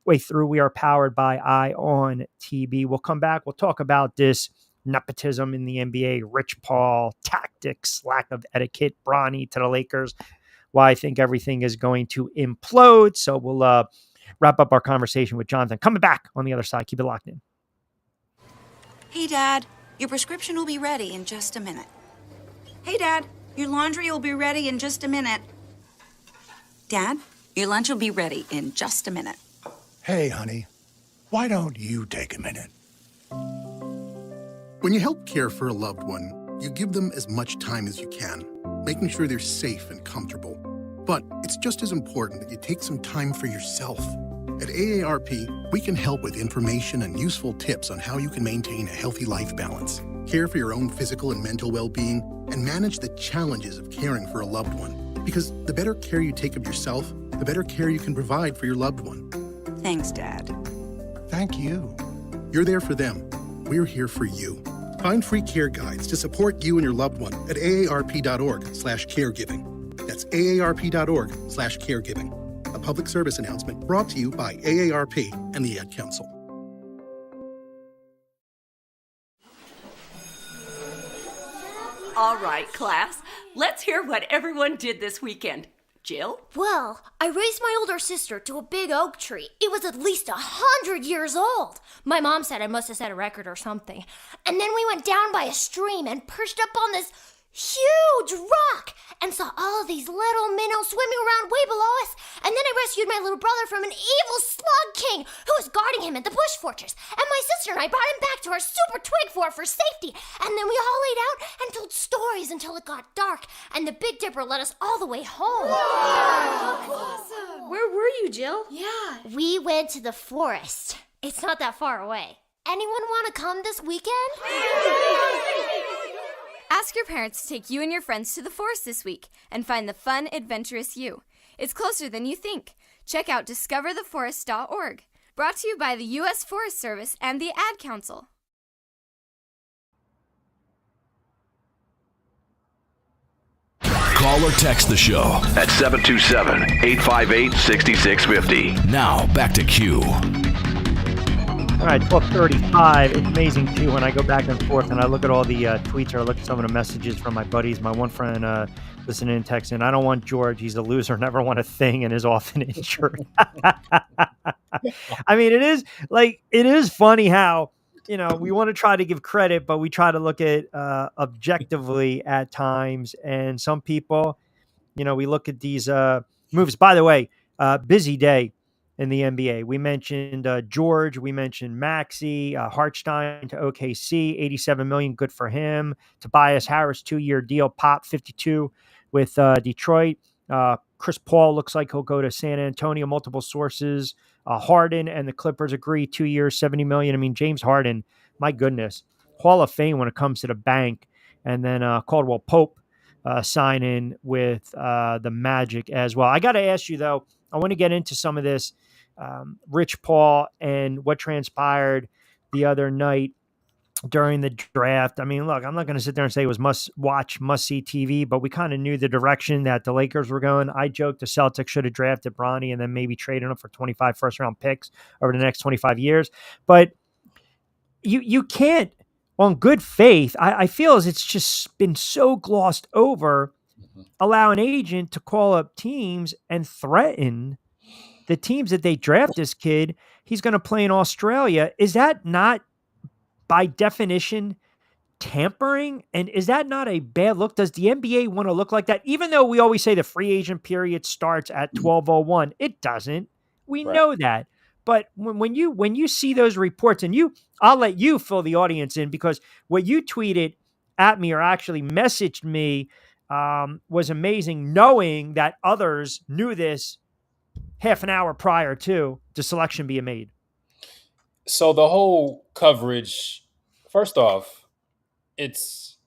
[SPEAKER 2] way through, we are powered by ION TB. We'll come back. We'll talk about this nepotism in the NBA, Rich Paul, tactics, lack of etiquette, Bronny to the Lakers, why I think everything is going to implode. So we'll wrap up our conversation with Jonathan. Coming back on the other side. Keep it locked in.
[SPEAKER 8] Hey, Dad, your prescription will be ready in just a minute. Hey, Dad, your laundry will be ready in just a minute. Dad, your lunch will be ready in just a minute.
[SPEAKER 9] Hey, honey, why don't you take a minute?
[SPEAKER 4] When you help care for a loved one, you give them as much time as you can, making sure they're safe and comfortable. But it's just as important that you take some time for yourself. At AARP, we can help with information and useful tips on how you can maintain a healthy life balance, care for your own physical and mental well-being, and manage the challenges of caring for a loved one. Because the better care you take of yourself, the better care you can provide for your loved one.
[SPEAKER 8] Thanks, Dad.
[SPEAKER 9] Thank you.
[SPEAKER 4] You're there for them. We're here for you. Find free care guides to support you and your loved one at aarp.org/caregiving. That's aarp.org/caregiving. A public service announcement brought to you by AARP and the Ad Council.
[SPEAKER 10] All right, class. Let's hear what everyone did this weekend. Jill?
[SPEAKER 11] Well, I raised my older sister to a big oak tree. It was at least 100 years old. My mom said I must have set a record or something. And then we went down by a stream and perched up on this huge rock and saw all these little minnows swimming around way below us. And then I rescued my little brother from an evil slug king who was guarding him at the bush fortress. And my sister and I brought him back to our super twig fort for safety. And then we all laid out and told stories until it got dark. And the Big Dipper led us all the way home.
[SPEAKER 12] Awesome. Where were you, Jill?
[SPEAKER 11] Yeah. We went to the forest. It's not that far away. Anyone want to come this weekend?
[SPEAKER 3] Ask your parents to take you and your friends to the forest this week and find the fun, adventurous you. It's closer than you think. Check out discovertheforest.org. Brought to you by the U.S. Forest Service and the Ad Council.
[SPEAKER 1] Call or text the show at 727-858-6650. Now, back to Q.
[SPEAKER 2] All right, 12:35. It's amazing, too, when I go back and forth and I look at all the tweets or I look at some of the messages from my buddies. My one friend listening and texting, I don't want George. He's a loser, never won a thing, and is often injured. I mean, it is funny how, we want to try to give credit, but we try to look at objectively at times. And some people, we look at these moves. By the way, busy day in the NBA. We mentioned George. We mentioned Maxey, Hartstein to OKC, $87 million, good for him. Tobias Harris, 2-year deal, Pop, 52 with Detroit. Chris Paul looks like he'll go to San Antonio. Multiple sources. Harden and the Clippers agree, 2 years, $70 million. I mean, James Harden, my goodness, Hall of Fame when it comes to the bank. And then Caldwell Pope signing with the Magic as well. I got to ask you, though, I want to get into some of this. Rich Paul and what transpired the other night during the draft. I mean, look, I'm not going to sit there and say it was must-watch, must-see TV, but we kind of knew the direction that the Lakers were going. I joked the Celtics should have drafted Bronny and then maybe traded him for 25 first-round picks over the next 25 years. But you can't, on good faith, I feel as it's just been so glossed over, allow an agent to call up teams and threaten the teams that they draft this kid. He's going to play in Australia. Is that not, by definition, tampering? And is that not a bad look? Does the NBA want to look like that? Even though we always say the free agent period starts at 12:01, it doesn't. We know that. But when you see those reports, and I'll let you fill the audience in, because what you tweeted at me or actually messaged me was amazing, knowing that others knew this half an hour prior to the selection being made.
[SPEAKER 7] So the whole coverage, first off, this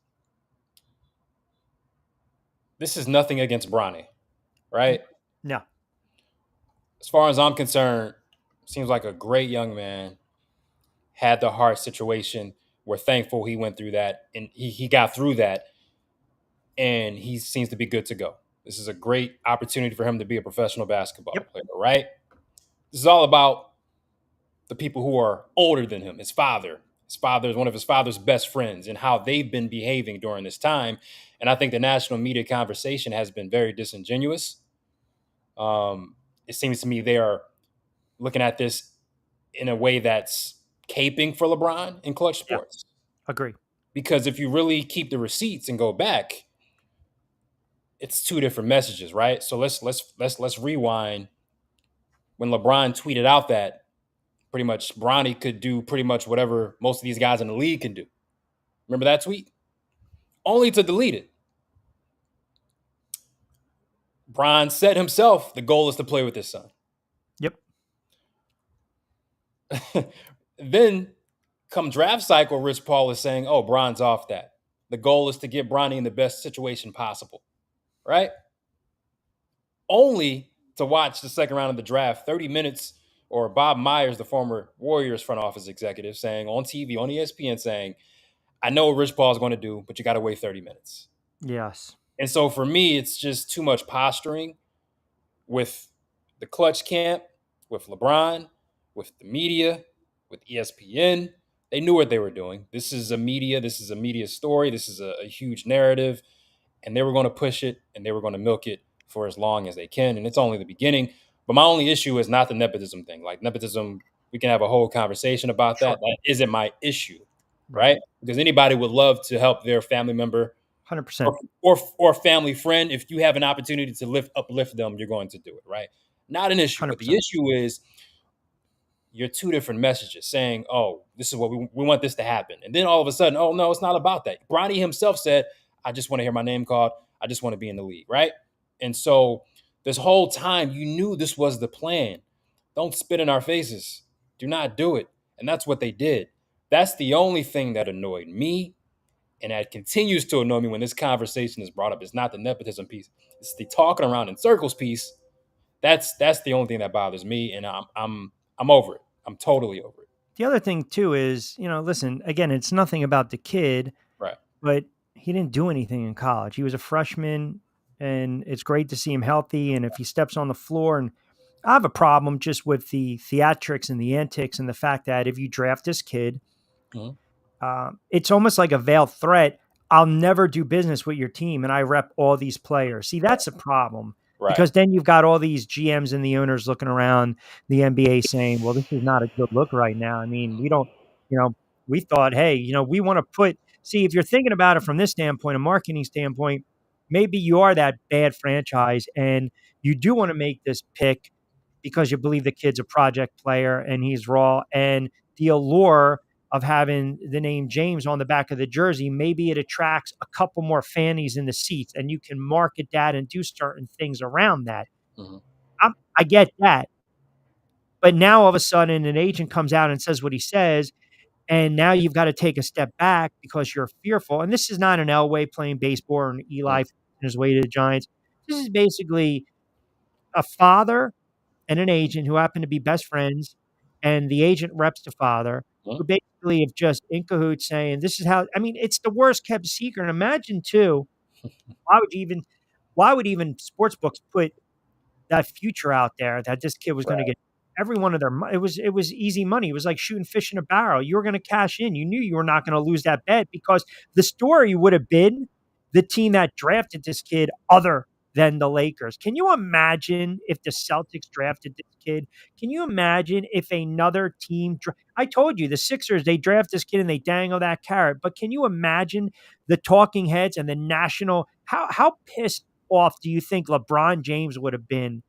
[SPEAKER 7] is nothing against Bronny, right?
[SPEAKER 2] No.
[SPEAKER 7] As far as I'm concerned, seems like a great young man, had the heart situation. We're thankful he went through that, and he got through that, and he seems to be good to go. This is a great opportunity for him to be a professional basketball player, right? This is all about the people who are older than him. His father is one of his father's best friends, and how they've been behaving during this time. And I think the national media conversation has been very disingenuous. It seems to me they are looking at this in a way that's caping for LeBron in clutch sports.
[SPEAKER 2] Agree.
[SPEAKER 7] Because if you really keep the receipts and go back, it's two different messages, right? So let's rewind. When LeBron tweeted out that pretty much Bronny could do pretty much whatever most of these guys in the league can do. Remember that tweet? Only to delete it. Bron said himself, the goal is to play with his son.
[SPEAKER 2] Yep.
[SPEAKER 7] Then come draft cycle, Rich Paul is saying, oh, Bron's off that. The goal is to get Bronny in the best situation possible, right? Only to watch the second round of the draft, 30 minutes, or Bob Myers, the former Warriors front office executive, saying on TV, on ESPN, saying, I know what Rich Paul is going to do, but you got to wait 30 minutes.
[SPEAKER 2] Yes.
[SPEAKER 7] And so for me, it's just too much posturing with the clutch camp, with LeBron, with the media, with ESPN. They knew what they were doing. This is a media story. This is a huge narrative. And they were going to push it, and they were going to milk it for as long as they can. And it's only the beginning. But my only issue is not the nepotism thing. Like nepotism, we can have a whole conversation about that. That isn't my issue, right? Because anybody would love to help their family member
[SPEAKER 2] 100%.
[SPEAKER 7] or family friend. If you have an opportunity to uplift them, you're going to do it, right? Not an issue.
[SPEAKER 2] 100%.
[SPEAKER 7] But the issue is you're two different messages saying, oh, this is what we want this to happen. And then all of a sudden, oh, no, it's not about that. Bronny himself said, I just want to hear my name called. I just want to be in the league, right? And so this whole time, you knew this was the plan. Don't spit in our faces. Do not do it. And that's what they did. That's the only thing that annoyed me. And that continues to annoy me when this conversation is brought up. It's not the nepotism piece. It's the talking around in circles piece. That's the only thing that bothers me. And I'm over it. I'm totally over it.
[SPEAKER 2] The other thing too is, listen, again, it's nothing about the kid,
[SPEAKER 7] right?
[SPEAKER 2] But he didn't do anything in college. He was a freshman, and it's great to see him healthy. And if he steps on the floor, and I have a problem just with the theatrics and the antics and the fact that if you draft this kid, it's almost like a veiled threat. I'll never do business with your team, and I rep all these players. See, that's a problem. Right. Because then you've got all these GMs and the owners looking around the NBA saying, well, this is not a good look right now. I mean, we don't, we thought, hey, we want to see, if you're thinking about it from this standpoint, a marketing standpoint, maybe you are that bad franchise and you do want to make this pick because you believe the kid's a project player and he's raw, and the allure of having the name James on the back of the jersey, maybe it attracts a couple more fannies in the seats, and you can market that and do certain things around that. I get that. But now all of a sudden an agent comes out and says what he says, and now you've got to take a step back because you're fearful. And this is not an Elway playing baseball or an Eli on his way to the Giants. This is basically a father and an agent who happen to be best friends, and the agent reps the father,
[SPEAKER 7] Mhm.
[SPEAKER 2] who basically have just in cahoots saying, "This is how." I mean, it's the worst kept secret. And imagine too, why would you even, why would even sports books put that future out there that this kid was going to
[SPEAKER 7] Right.
[SPEAKER 2] get every one of their it was easy money. It was like shooting fish in a barrel. You were going to cash in. You knew you were not going to lose that bet because the story would have been the team that drafted this kid other than the Lakers. Can you imagine if the Celtics drafted this kid? Can you imagine if another team I told you the Sixers, they draft this kid and they dangle that carrot. But can you imagine the talking heads and the national how pissed off do you think LeBron James would have been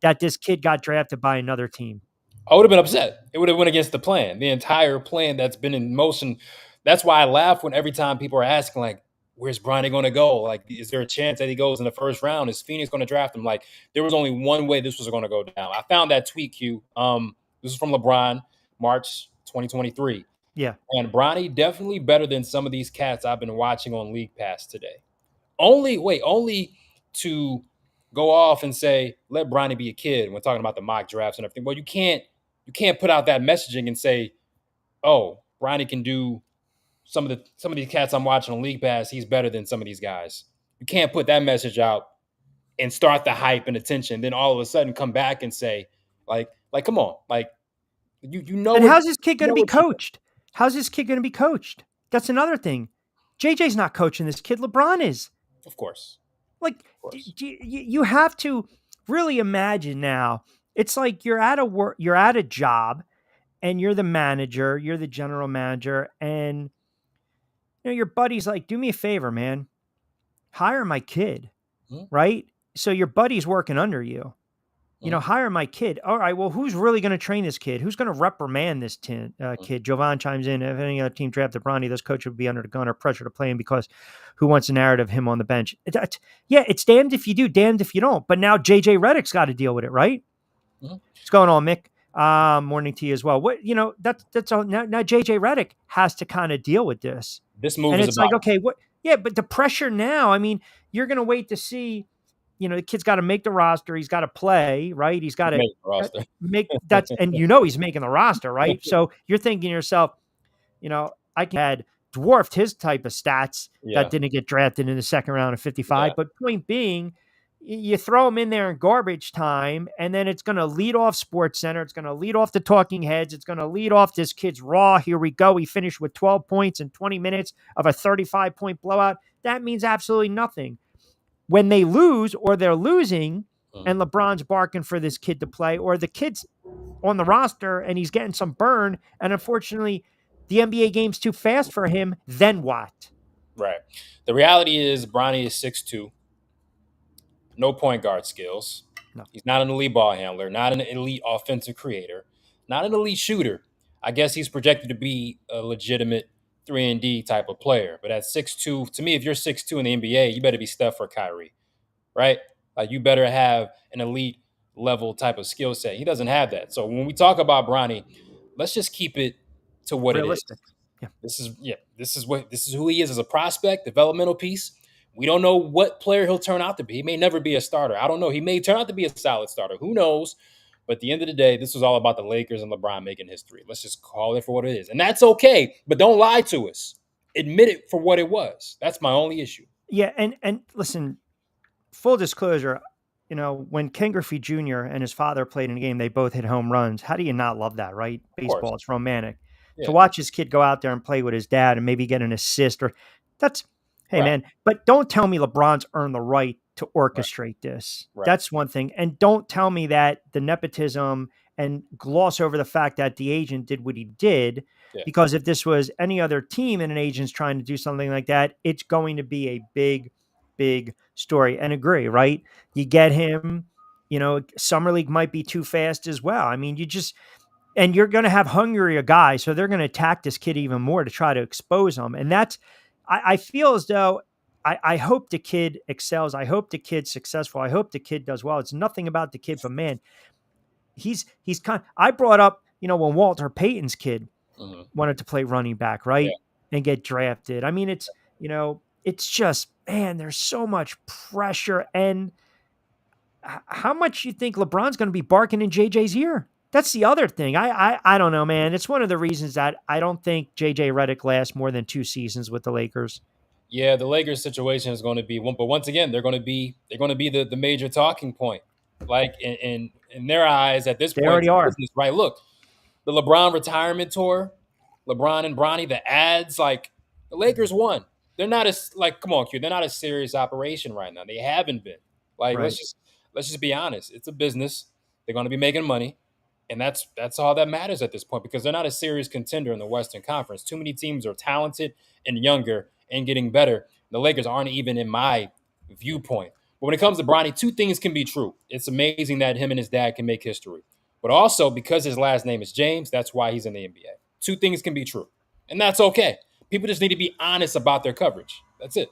[SPEAKER 2] that this kid got drafted by another team?
[SPEAKER 7] I would have been upset. It would have went against the plan, the entire plan that's been in motion. That's why I laugh when every time people are asking, like, where's Bronny going to go? Like, is there a chance that he goes in the first round? Is Phoenix going to draft him? Like, there was only one way this was going to go down. I found that tweet, Q. This is from LeBron, March 2023.
[SPEAKER 2] Yeah.
[SPEAKER 7] And Bronny definitely better than some of these cats I've been watching on League Pass today. Only to go off and say, let Bronny be a kid when talking about the mock drafts and everything. Well, you can't put out that messaging and say, oh, Bronny can do some of these cats I'm watching on League Pass, he's better than some of these guys. You can't put that message out and start the hype and attention, then all of a sudden come back and say, like come on. Like you know
[SPEAKER 2] And
[SPEAKER 7] what
[SPEAKER 2] how's this kid
[SPEAKER 7] you
[SPEAKER 2] going to
[SPEAKER 7] know
[SPEAKER 2] be
[SPEAKER 7] what you're
[SPEAKER 2] coached? How's this kid going to be coached? That's another thing. JJ's not coaching this kid. LeBron is.
[SPEAKER 7] Of course.
[SPEAKER 2] Like, you have to really imagine now. It's like you're at a work, you're at a job, and you're the manager, you're the general manager, and your buddy's like, "Do me a favor, man, hire my kid,"
[SPEAKER 7] Mhm.
[SPEAKER 2] right? So your buddy's working under you. Hire my kid. All right. Well, who's really going to train this kid? Who's going to reprimand this kid? Jovan chimes in. If any other team drafted Bronny, this coach would be under the gun or pressure to play him because who wants a narrative of him on the bench? Yeah, it's damned if you do, damned if you don't. But now JJ Redick's got to deal with it, right?
[SPEAKER 7] Mhm.
[SPEAKER 2] What's going on, Mick? Morning to you as well. That's all. Now JJ Redick has to kind of deal with this.
[SPEAKER 7] This move
[SPEAKER 2] And
[SPEAKER 7] is
[SPEAKER 2] it's
[SPEAKER 7] about
[SPEAKER 2] like, okay, what? Yeah, but the pressure now. I mean, you're going to wait to see. The kid's got to make the roster. He's got to play, right? He's got to
[SPEAKER 7] make the roster.
[SPEAKER 2] make that's, and he's making the roster, right? So you're thinking to yourself, I had dwarfed his type of stats
[SPEAKER 7] Yeah.
[SPEAKER 2] that didn't get drafted in the second round of 55.
[SPEAKER 7] Yeah.
[SPEAKER 2] But point being, you throw him in there in garbage time, and then it's going to lead off Sports Center. It's going to lead off the talking heads. It's going to lead off this kid's raw. Here we go. He finished with 12 points in 20 minutes of a 35-point blowout. That means absolutely nothing. When they lose or they're losing and LeBron's barking for this kid to play, or the kid's on the roster and he's getting some burn, and unfortunately the NBA game's too fast for him, then what?
[SPEAKER 7] Right. The reality is Bronny is 6'2", no point guard skills.
[SPEAKER 2] No.
[SPEAKER 7] He's not an elite ball handler, not an elite offensive creator, not an elite shooter. I guess he's projected to be a legitimate 3-and-D type of player. But at 6'2", to me, if you're 6'2" in the NBA, you better be Steph or Kyrie, right? Like, you better have an elite level type of skill set. He doesn't have that. So when we talk about Bronny, let's just keep it to what
[SPEAKER 2] Realistic.
[SPEAKER 7] it is. This is who he is as a prospect, developmental piece. We don't know what player he'll turn out to be. He may never be a starter. I don't know. He may turn out to be a solid starter. Who knows? But at the end of the day, this was all about the Lakers and LeBron making history. Let's just call it for what it is. And that's okay, but don't lie to us. Admit it for what it was. That's my only issue.
[SPEAKER 2] Yeah, and listen, full disclosure, when Ken Griffey Jr. and his father played in a game, they both hit home runs. How do you not love that, right? Baseball, it's romantic.
[SPEAKER 7] Yeah.
[SPEAKER 2] To watch his kid go out there and play with his dad and maybe get an assist, hey,
[SPEAKER 7] Right.
[SPEAKER 2] man, but don't tell me LeBron's earned the right to orchestrate this.
[SPEAKER 7] Right.
[SPEAKER 2] That's one thing. And don't tell me that the nepotism and gloss over the fact that the agent did what he did, because if this was any other team and an agent's trying to do something like that, it's going to be a big, big story. And agree, right? You get him, Summer League might be too fast as well. I mean, and you're going to have hungrier guys, so they're going to attack this kid even more to try to expose him. And that's, I feel as though I hope the kid excels. I hope the kid's successful. I hope the kid does well. It's nothing about the kid, but man, I brought up, when Walter Payton's kid wanted to play running back, right? And get drafted. I mean, it's just, man, there's so much pressure. And how much you think LeBron's going to be barking in JJ's ear? That's the other thing. I don't know, man. It's one of the reasons that I don't think JJ Redick lasts more than 2 seasons with the Lakers.
[SPEAKER 7] Yeah, the Lakers situation is going to be one, but once again, they're going to be the major talking point. Like in their eyes at this
[SPEAKER 2] They
[SPEAKER 7] point,
[SPEAKER 2] already
[SPEAKER 7] it's
[SPEAKER 2] are.
[SPEAKER 7] business, right? Look, the LeBron retirement tour, LeBron and Bronny, the ads, like the Lakers won. They're not as like, come on, Q. They're not a serious operation right now. They haven't been. Like,
[SPEAKER 2] Right.
[SPEAKER 7] let's just be honest. It's a business. They're going to be making money, and that's all that matters at this point because they're not a serious contender in the Western Conference. Too many teams are talented and younger and getting better. The Lakers aren't even in my viewpoint. But when it comes to Bronny, 2 things can be true. It's amazing that him and his dad can make history. But also, because his last name is James, that's why he's in the NBA. 2 things can be true. And that's okay. People just need to be honest about their coverage. That's it.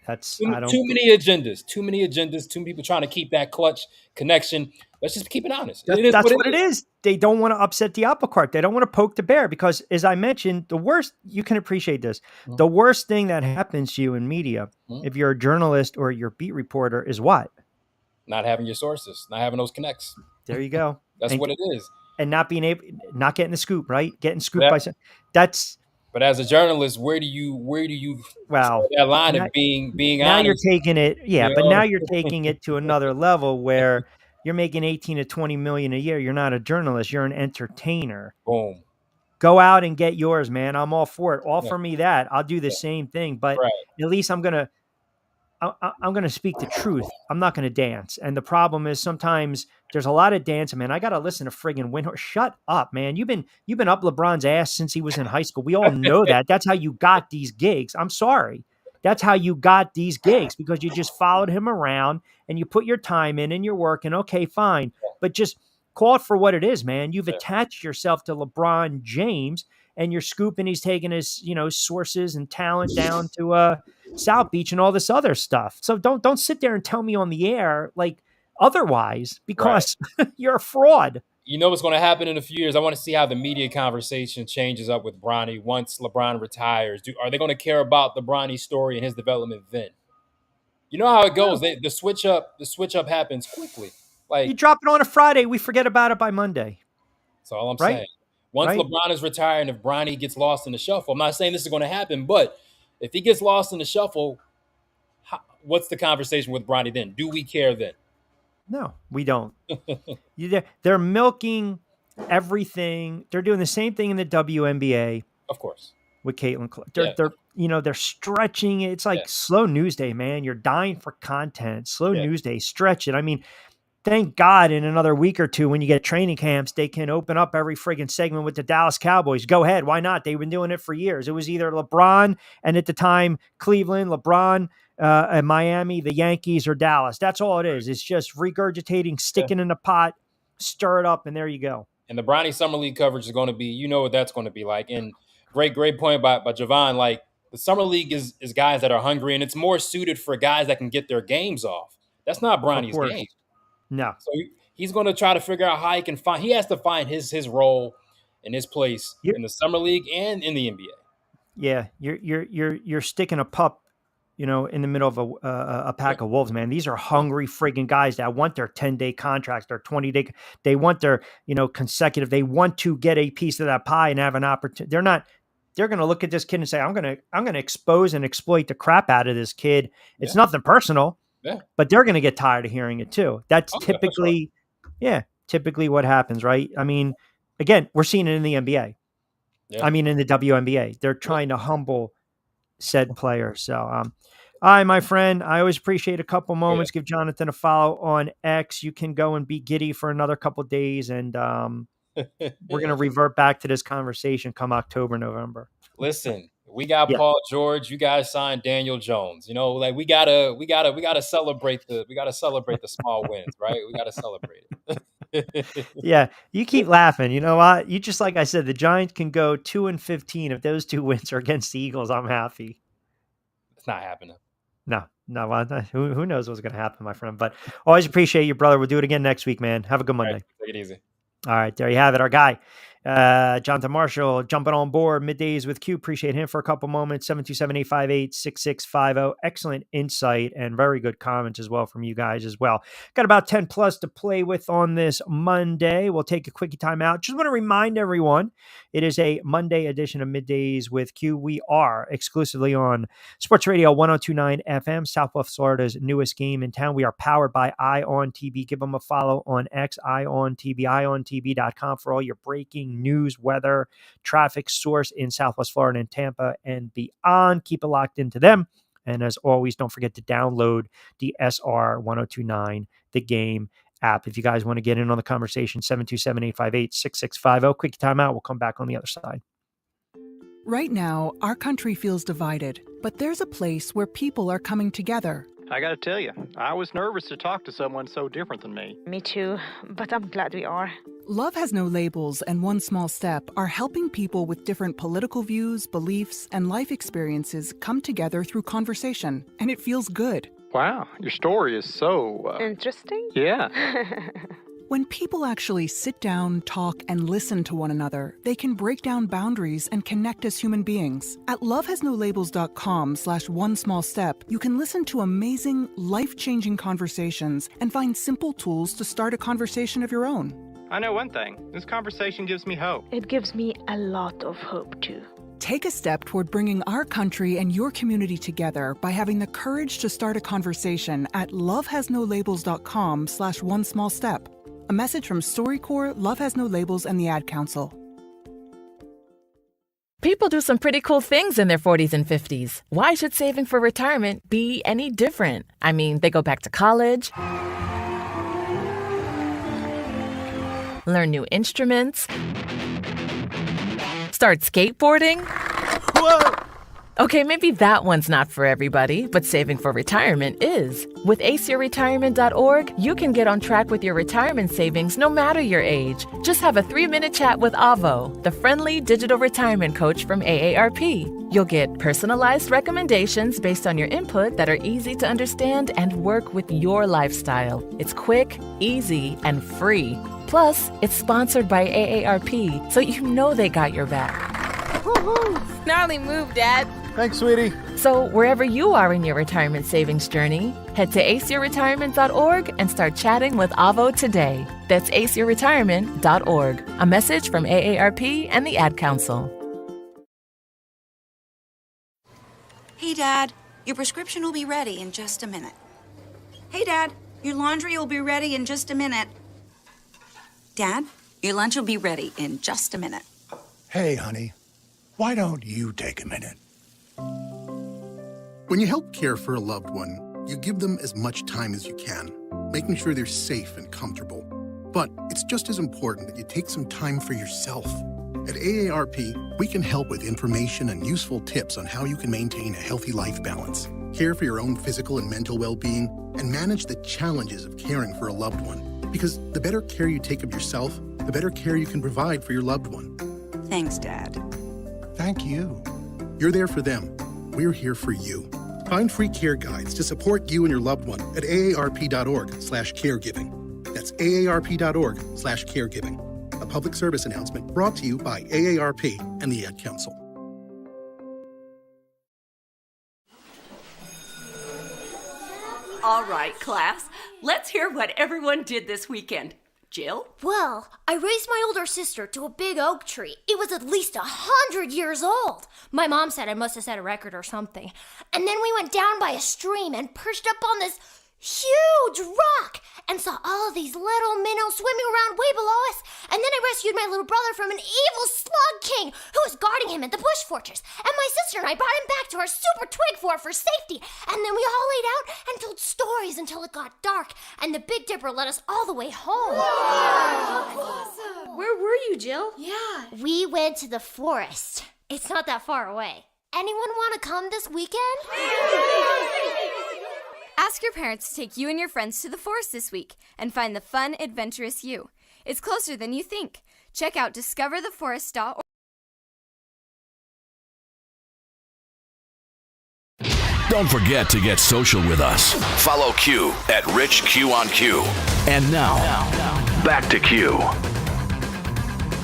[SPEAKER 2] That's
[SPEAKER 7] Too many agendas. Too many agendas. Too many people trying to keep that clutch connection. Let's just keep it honest.
[SPEAKER 2] That's what it is. They don't want to upset the apple cart. They don't want to poke the bear because, as I mentioned, the worst, you can appreciate this.
[SPEAKER 7] Mm-hmm.
[SPEAKER 2] The worst thing that happens to you in media, if you're a journalist or you're a beat reporter, is what?
[SPEAKER 7] Not having your sources, not having those connects.
[SPEAKER 2] There you go.
[SPEAKER 7] That's what it is.
[SPEAKER 2] And not getting the scoop, right? Getting scooped by that's.
[SPEAKER 7] But as a journalist, where do you
[SPEAKER 2] wow
[SPEAKER 7] that line of being
[SPEAKER 2] now
[SPEAKER 7] honest?
[SPEAKER 2] You're taking it, but now you're taking it to another level where you're making 18 to 20 million a year. You're not a journalist, you're an entertainer.
[SPEAKER 7] Boom.
[SPEAKER 2] Go out and get yours, man. I'm all for it. Offer me that. I'll do the same thing, but at least I'm gonna speak the truth. I'm not gonna dance. And the problem is sometimes there's a lot of dancing, man. I gotta listen to friggin' Windhorst. Shut up, man. You've been up LeBron's ass since he was in high school. We all know that. That's how you got these gigs. I'm sorry. That's how you got these gigs because you just followed him around and you put your time in and you're working. Okay, fine. But just call it for what it is, man. You've attached yourself to LeBron James and you're scooping. He's taking his, sources and talent down to South Beach and all this other stuff. So don't sit there and tell me on the air like otherwise because you're a fraud.
[SPEAKER 7] You know what's going to happen in a few years? I want to see how the media conversation changes up with Bronny once LeBron retires. Are they going to care about the Bronny story and his development then? You know how it goes. The switch up happens quickly. Like
[SPEAKER 2] you drop it on a Friday, we forget about it by Monday.
[SPEAKER 7] That's all I'm saying. Once LeBron is retired and if Bronny gets lost in the shuffle, I'm not saying this is going to happen, but if he gets lost in the shuffle, what's the conversation with Bronny then? Do we care then?
[SPEAKER 2] No, we don't. They're milking everything. They're doing the same thing in the WNBA.
[SPEAKER 7] Of course.
[SPEAKER 2] With Caitlin Clark. They're stretching it. It's like slow news day, man. You're dying for content. Slow news day. Stretch it. I mean, thank God in another week or two when you get training camps, they can open up every friggin' segment with the Dallas Cowboys. Go ahead. Why not? They've been doing it for years. It was either LeBron and at the time Cleveland, LeBron, and Miami, the Yankees, or Dallas. That's all it is. It's just regurgitating, sticking in the pot, stir it up, and there you go.
[SPEAKER 7] And the Bronny Summer League coverage is going to be, you know what that's going to be like. And great point by Javon. Like the Summer League is guys that are hungry, and it's more suited for guys that can get their games off. That's not Bronny's game.
[SPEAKER 2] No.
[SPEAKER 7] So he's going to try to figure out how he has to find his role and his place in the Summer League and in the NBA.
[SPEAKER 2] Yeah, you're sticking a pup, in the middle of a pack of wolves, man. These are hungry friggin' guys that want their 10-day contracts, their 20-day. They want their, consecutive. They want to get a piece of that pie and have an opportunity. They're going to look at this kid and say, I'm going to expose and exploit the crap out of this kid. It's nothing personal, but they're going to get tired of hearing it too. That's typically what happens, right? I mean, again, we're seeing it in the NBA. Yeah. I mean, in the WNBA, they're trying to humble said player. So, all right, my friend, I always appreciate a couple moments. Give Jonathan a follow on X. You can go and be giddy for another couple of days. And we're going to revert back to this conversation come October, November.
[SPEAKER 7] Listen, we got Paul George. You guys signed Daniel Jones. Like we gotta celebrate the small wins, right? We gotta celebrate it.
[SPEAKER 2] Yeah, you keep laughing. You know what? You just like I said, the Giants can go 2-15 if those 2 wins are against the Eagles. I'm happy.
[SPEAKER 7] It's not happening.
[SPEAKER 2] No. Who knows what's going to happen, my friend? But always appreciate you, brother. We'll do it again next week, man. Have a good Monday.
[SPEAKER 7] Take it easy.
[SPEAKER 2] All right, there you have it. Our guy Jonathan Marshall jumping on board middays with Q. Appreciate him for a couple moments. 727-858-6650. Excellent insight and very good comments as well from you guys as well. Got about 10 plus to play with on this Monday. We'll take a quickie time out. Just want to remind everyone, it is a Monday edition of Middays with Q. We are exclusively on Sports Radio 1029 FM, Southwest Florida's newest game in town. We are powered by ION TV. Give them a follow on X, ION TV, IONTV.com for all your breaking news, weather, traffic source in Southwest Florida and Tampa and beyond. Keep it locked into them. And as always, don't forget to download the SR 1029, the game app. If you guys want to get in on the conversation, 727-858-6650. Quick timeout. We'll come back on the other side.
[SPEAKER 13] Right now, our country feels divided, but there's a place where people are coming together.
[SPEAKER 14] I gotta tell you, I was nervous to talk to someone so different than me.
[SPEAKER 15] Me too, but I'm glad we are.
[SPEAKER 13] Love Has No Labels and One Small Step are helping people with different political views, beliefs, and life experiences come together through conversation, and it feels good.
[SPEAKER 14] Wow, your story is so...
[SPEAKER 15] Interesting?
[SPEAKER 14] Yeah.
[SPEAKER 13] When people actually sit down, talk, and listen to one another, they can break down boundaries and connect as human beings. At lovehasnolabels.com/onesmallstep, you can listen to amazing, life-changing conversations and find simple tools to start a conversation of your own.
[SPEAKER 14] I know one thing. This conversation gives me hope.
[SPEAKER 15] It gives me a lot of hope, too.
[SPEAKER 13] Take a step toward bringing our country and your community together by having the courage to start a conversation at lovehasnolabels.com/onesmallstep. A message from StoryCorps, Love Has No Labels, and the Ad Council.
[SPEAKER 16] People do some pretty cool things in their 40s and 50s. Why should saving for retirement be any different? I mean, they go back to college, learn new instruments, start skateboarding. Whoa! Okay, maybe that one's not for everybody, but saving for retirement is. With aceyourretirement.org, you can get on track with your retirement savings no matter your age. Just have a 3-minute chat with Avo, the friendly digital retirement coach from AARP. You'll get personalized recommendations based on your input that are easy to understand and work with your lifestyle. It's quick, easy, and free. Plus, it's sponsored by AARP, so you know they got your back.
[SPEAKER 17] Gnarly move, Dad.
[SPEAKER 14] Thanks, sweetie.
[SPEAKER 16] So wherever you are in your retirement savings journey, head to aceyourretirement.org and start chatting with Avo today. That's aceyourretirement.org. A message from AARP and the Ad Council.
[SPEAKER 8] Hey, Dad, your prescription will be ready in just a minute. Hey, Dad, your laundry will be ready in just a minute. Dad, your lunch will be ready in just a minute.
[SPEAKER 9] Hey, honey, why don't you take a minute?
[SPEAKER 4] When you help care for a loved one, you give them as much time as you can, making sure they're safe and comfortable. But it's just as important that you take some time for yourself. At AARP, we can help with information and useful tips on how you can maintain a healthy life balance, care for your own physical and mental well-being, and manage the challenges of caring for a loved one. Because the better care you take of yourself, the better care you can provide for your loved one.
[SPEAKER 8] Thanks, Dad.
[SPEAKER 9] Thank you.
[SPEAKER 4] You're there for them. We're here for you. Find free care guides to support you and your loved one at aarp.org/caregiving. That's aarp.org/caregiving. A public service announcement brought to you by AARP and the Ad Council.
[SPEAKER 10] All right, class. Let's hear what everyone did this weekend. Jill?
[SPEAKER 11] Well, I raised my older sister to a big oak tree. It was at least 100 years old. My mom said I must have set a record or something. And then we went down by a stream and perched up on this huge rock and saw all of these little minnows swimming around way below us. And then I rescued my little brother from an evil slug king who was guarding him in the bush fortress. And my sister and I brought him back to our super twig fort for safety. And then we all laid out and told stories until it got dark. And the Big Dipper led us all the way home.
[SPEAKER 12] Wow. Awesome. Where were you, Jill?
[SPEAKER 11] Yeah. We went to the forest. It's not that far away. Anyone want to come this weekend?
[SPEAKER 3] Ask your parents to take you and your friends to the forest this week and find the fun, adventurous you. It's closer than you think. Check out discovertheforest.org.
[SPEAKER 1] Don't forget to get social with us. Follow Q at RichQ on Q. And now, back to Q.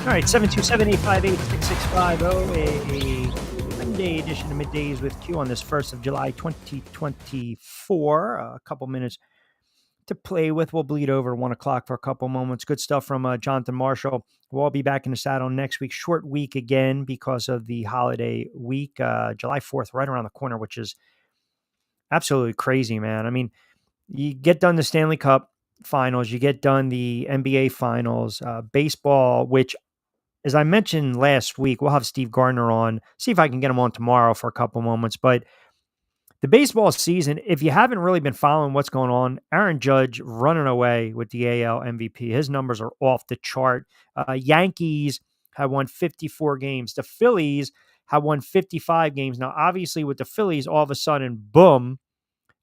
[SPEAKER 2] All right, 727-858-6650, a Monday edition of Middays with Q on this 1st of July, 2024. A couple minutes to play with. We'll bleed over 1 o'clock for a couple moments. Good stuff from Jonathan Marshall. We'll all be back in the saddle next week. Short week again because of the holiday week. July 4th, right around the corner, which is absolutely crazy, man. I mean, you get done the Stanley Cup finals, you get done the NBA finals, baseball, which, as I mentioned last week, we'll have Steve Gardner on, see if I can get him on tomorrow for a couple moments. But the baseball season, if you haven't really been following what's going on, Aaron Judge running away with the AL MVP. His numbers are off the chart. Yankees have won 54 games. The Phillies have won 55 games. Now, obviously, with the Phillies, all of a sudden, boom,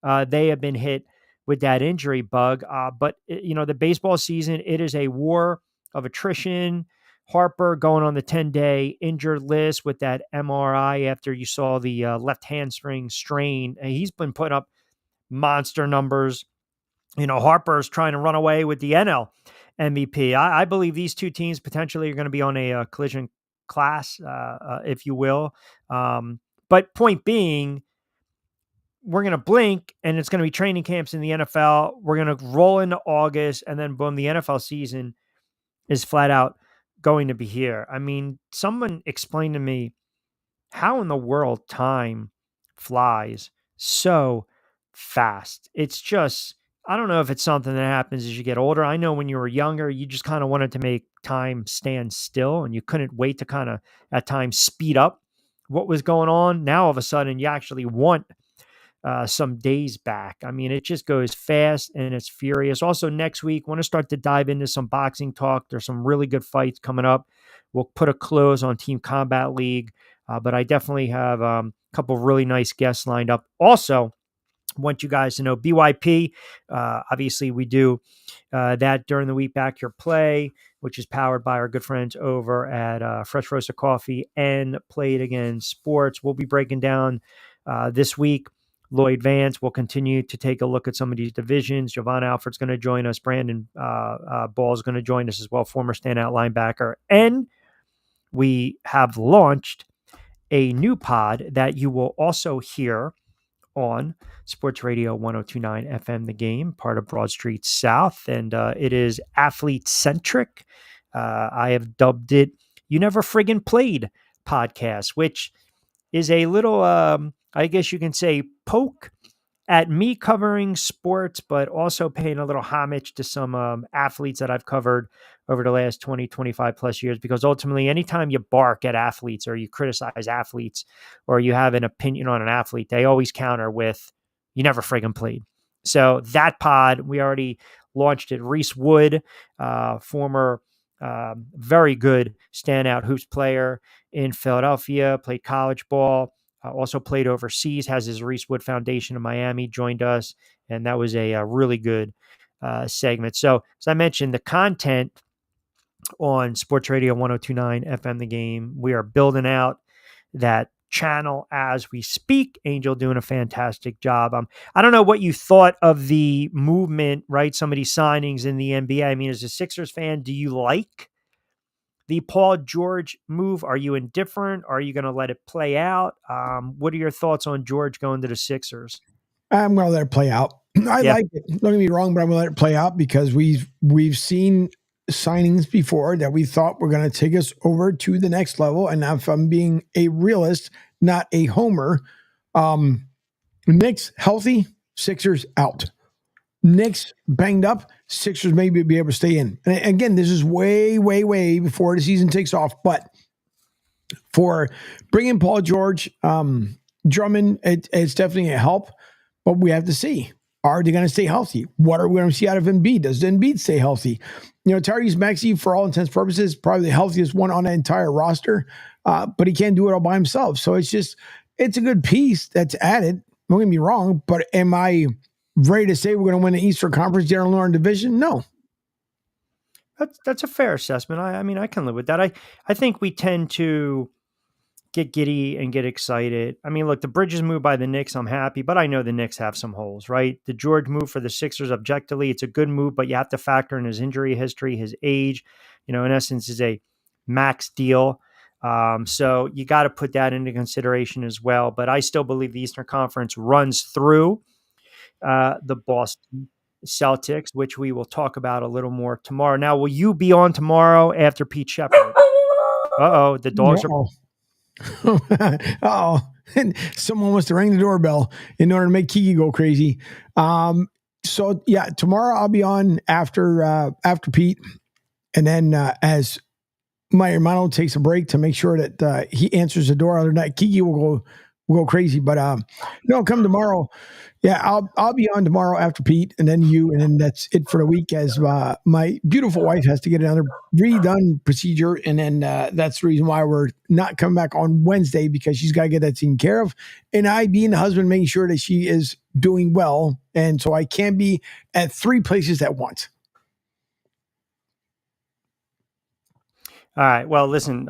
[SPEAKER 2] they have been hit with that injury bug. But, the baseball season, it is a war of attrition. Harper going on the 10-day injured list with that MRI after you saw the left hamstring strain. And he's been putting up monster numbers. Harper's trying to run away with the NL MVP. I believe these two teams potentially are going to be on a collision class, if you will. But point being, we're going to blink and it's going to be training camps in the NFL. We're going to roll into August and then boom, the NFL season is flat out going to be here. I mean, someone explained to me how in the world time flies so fast. It's just, I don't know if it's something that happens as you get older. I know when you were younger, you just kind of wanted to make time stand still and you couldn't wait to kind of at times speed up what was going on. Now, all of a sudden, you actually want some days back. I mean, it just goes fast and it's furious. Also, next week, want to start to dive into some boxing talk. There's some really good fights coming up. We'll put a close on Team Combat League, but I definitely have a couple of really nice guests lined up. Also, want you guys to know BYP. Obviously, we do that during the week, Back Your Play, which is powered by our good friends over at Fresh Roast of Coffee and Play It Again Sports. We'll be breaking down this week. Lloyd Vance will continue to take a look at some of these divisions. Javon Alford's going to join us. Brandon Ball is going to join us as well, former standout linebacker. And we have launched a new pod that you will also hear on Sports Radio 102.9 FM The Game, part of Broad Street South. And it is athlete-centric. I have dubbed it You Never Friggin' Played Podcast, which is a little, I guess you can say, poke at me covering sports, but also paying a little homage to some athletes that I've covered over the last 20, 25 plus years, because ultimately anytime you bark at athletes or you criticize athletes or you have an opinion on an athlete, they always counter with, you never friggin' played. So that pod, we already launched it. Reese Wood, former very good standout hoops player in Philadelphia, played college ball, also played overseas, has his Reese Wood Foundation in Miami, joined us, and that was a really good segment. So, as I mentioned, the content on Sports Radio 102.9 FM The Game, we are building out that channel as we speak. Angel doing a fantastic job. I don't know what you thought of the movement, right? Some of these signings in the NBA. I mean, as a Sixers fan, do you like the Paul George move? Are you indifferent? Are you going to let it play out? What are your thoughts on George going to the Sixers?
[SPEAKER 18] I'm going to let it play out. I like it. Don't get me wrong, but I'm going to let it play out because we've seen signings before that we thought were going to take us over to the next level. And now, if I'm being a realist, not a homer, Knicks healthy, Sixers out. Knicks banged up, Sixers maybe be able to stay in. And again, this is way, way, way before the season takes off. But for bringing Paul George, Drummond, it's definitely a help. But we have to see, are they going to stay healthy? What are we going to see out of Embiid? Does Embiid stay healthy? Tyrese Maxey, for all intents and purposes, probably the healthiest one on the entire roster. But he can't do it all by himself. So it's a good piece that's added. Don't get me wrong, but am I ready to say we're going to win the Eastern Conference General Northern Division? No.
[SPEAKER 2] That's a fair assessment. I mean, I can live with that. I think we tend to get giddy and get excited. I mean, look, the Bridges move by the Knicks, I'm happy, but I know the Knicks have some holes, right? The George move for the Sixers, objectively, it's a good move, but you have to factor in his injury history, his age, in essence, is a max deal. So you got to put that into consideration as well. But I still believe the Eastern Conference runs through the Boston Celtics, which we will talk about a little more tomorrow. Now, will you be on tomorrow after Pete Sheppard? Uh-oh, the dogs are...
[SPEAKER 18] Oh, someone wants to ring the doorbell in order to make Kiki go crazy. So yeah, tomorrow I'll be on after Pete, and then as my hermano takes a break to make sure that he answers the door. Other than that, Kiki will go crazy. But no, come tomorrow. Yeah, I'll be on tomorrow after Pete, and then you, and then that's it for the week. As my beautiful wife has to get another redone procedure, and then that's the reason why we're not coming back on Wednesday, because she's got to get that taken care of. And I, being the husband, making sure that she is doing well, and so I can't be at 3 places at once.
[SPEAKER 2] All right. Well, listen,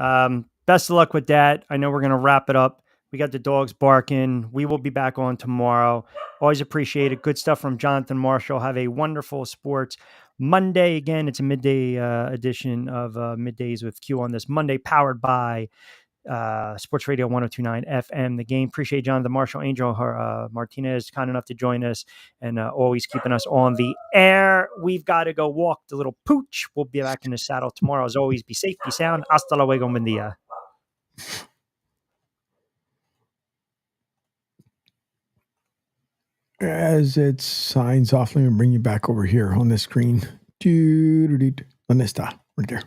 [SPEAKER 2] best of luck with that. I know we're going to wrap it up. We got the dogs barking. We will be back on tomorrow. Always appreciate it. Good stuff from Jonathan Marshall. Have a wonderful sports Monday. Again, it's a midday edition of Middays with Q on this Monday, powered by Sports Radio 102.9 FM. The Game. Appreciate Jonathan Marshall, Angel Martinez, kind enough to join us and always keeping us on the air. We've got to go walk the little pooch. We'll be back in the saddle tomorrow. As always, be safe, be sound. Hasta luego, buen día.
[SPEAKER 18] As it signs off, let me bring you back over here on the screen. ¿Dónde está? Right there.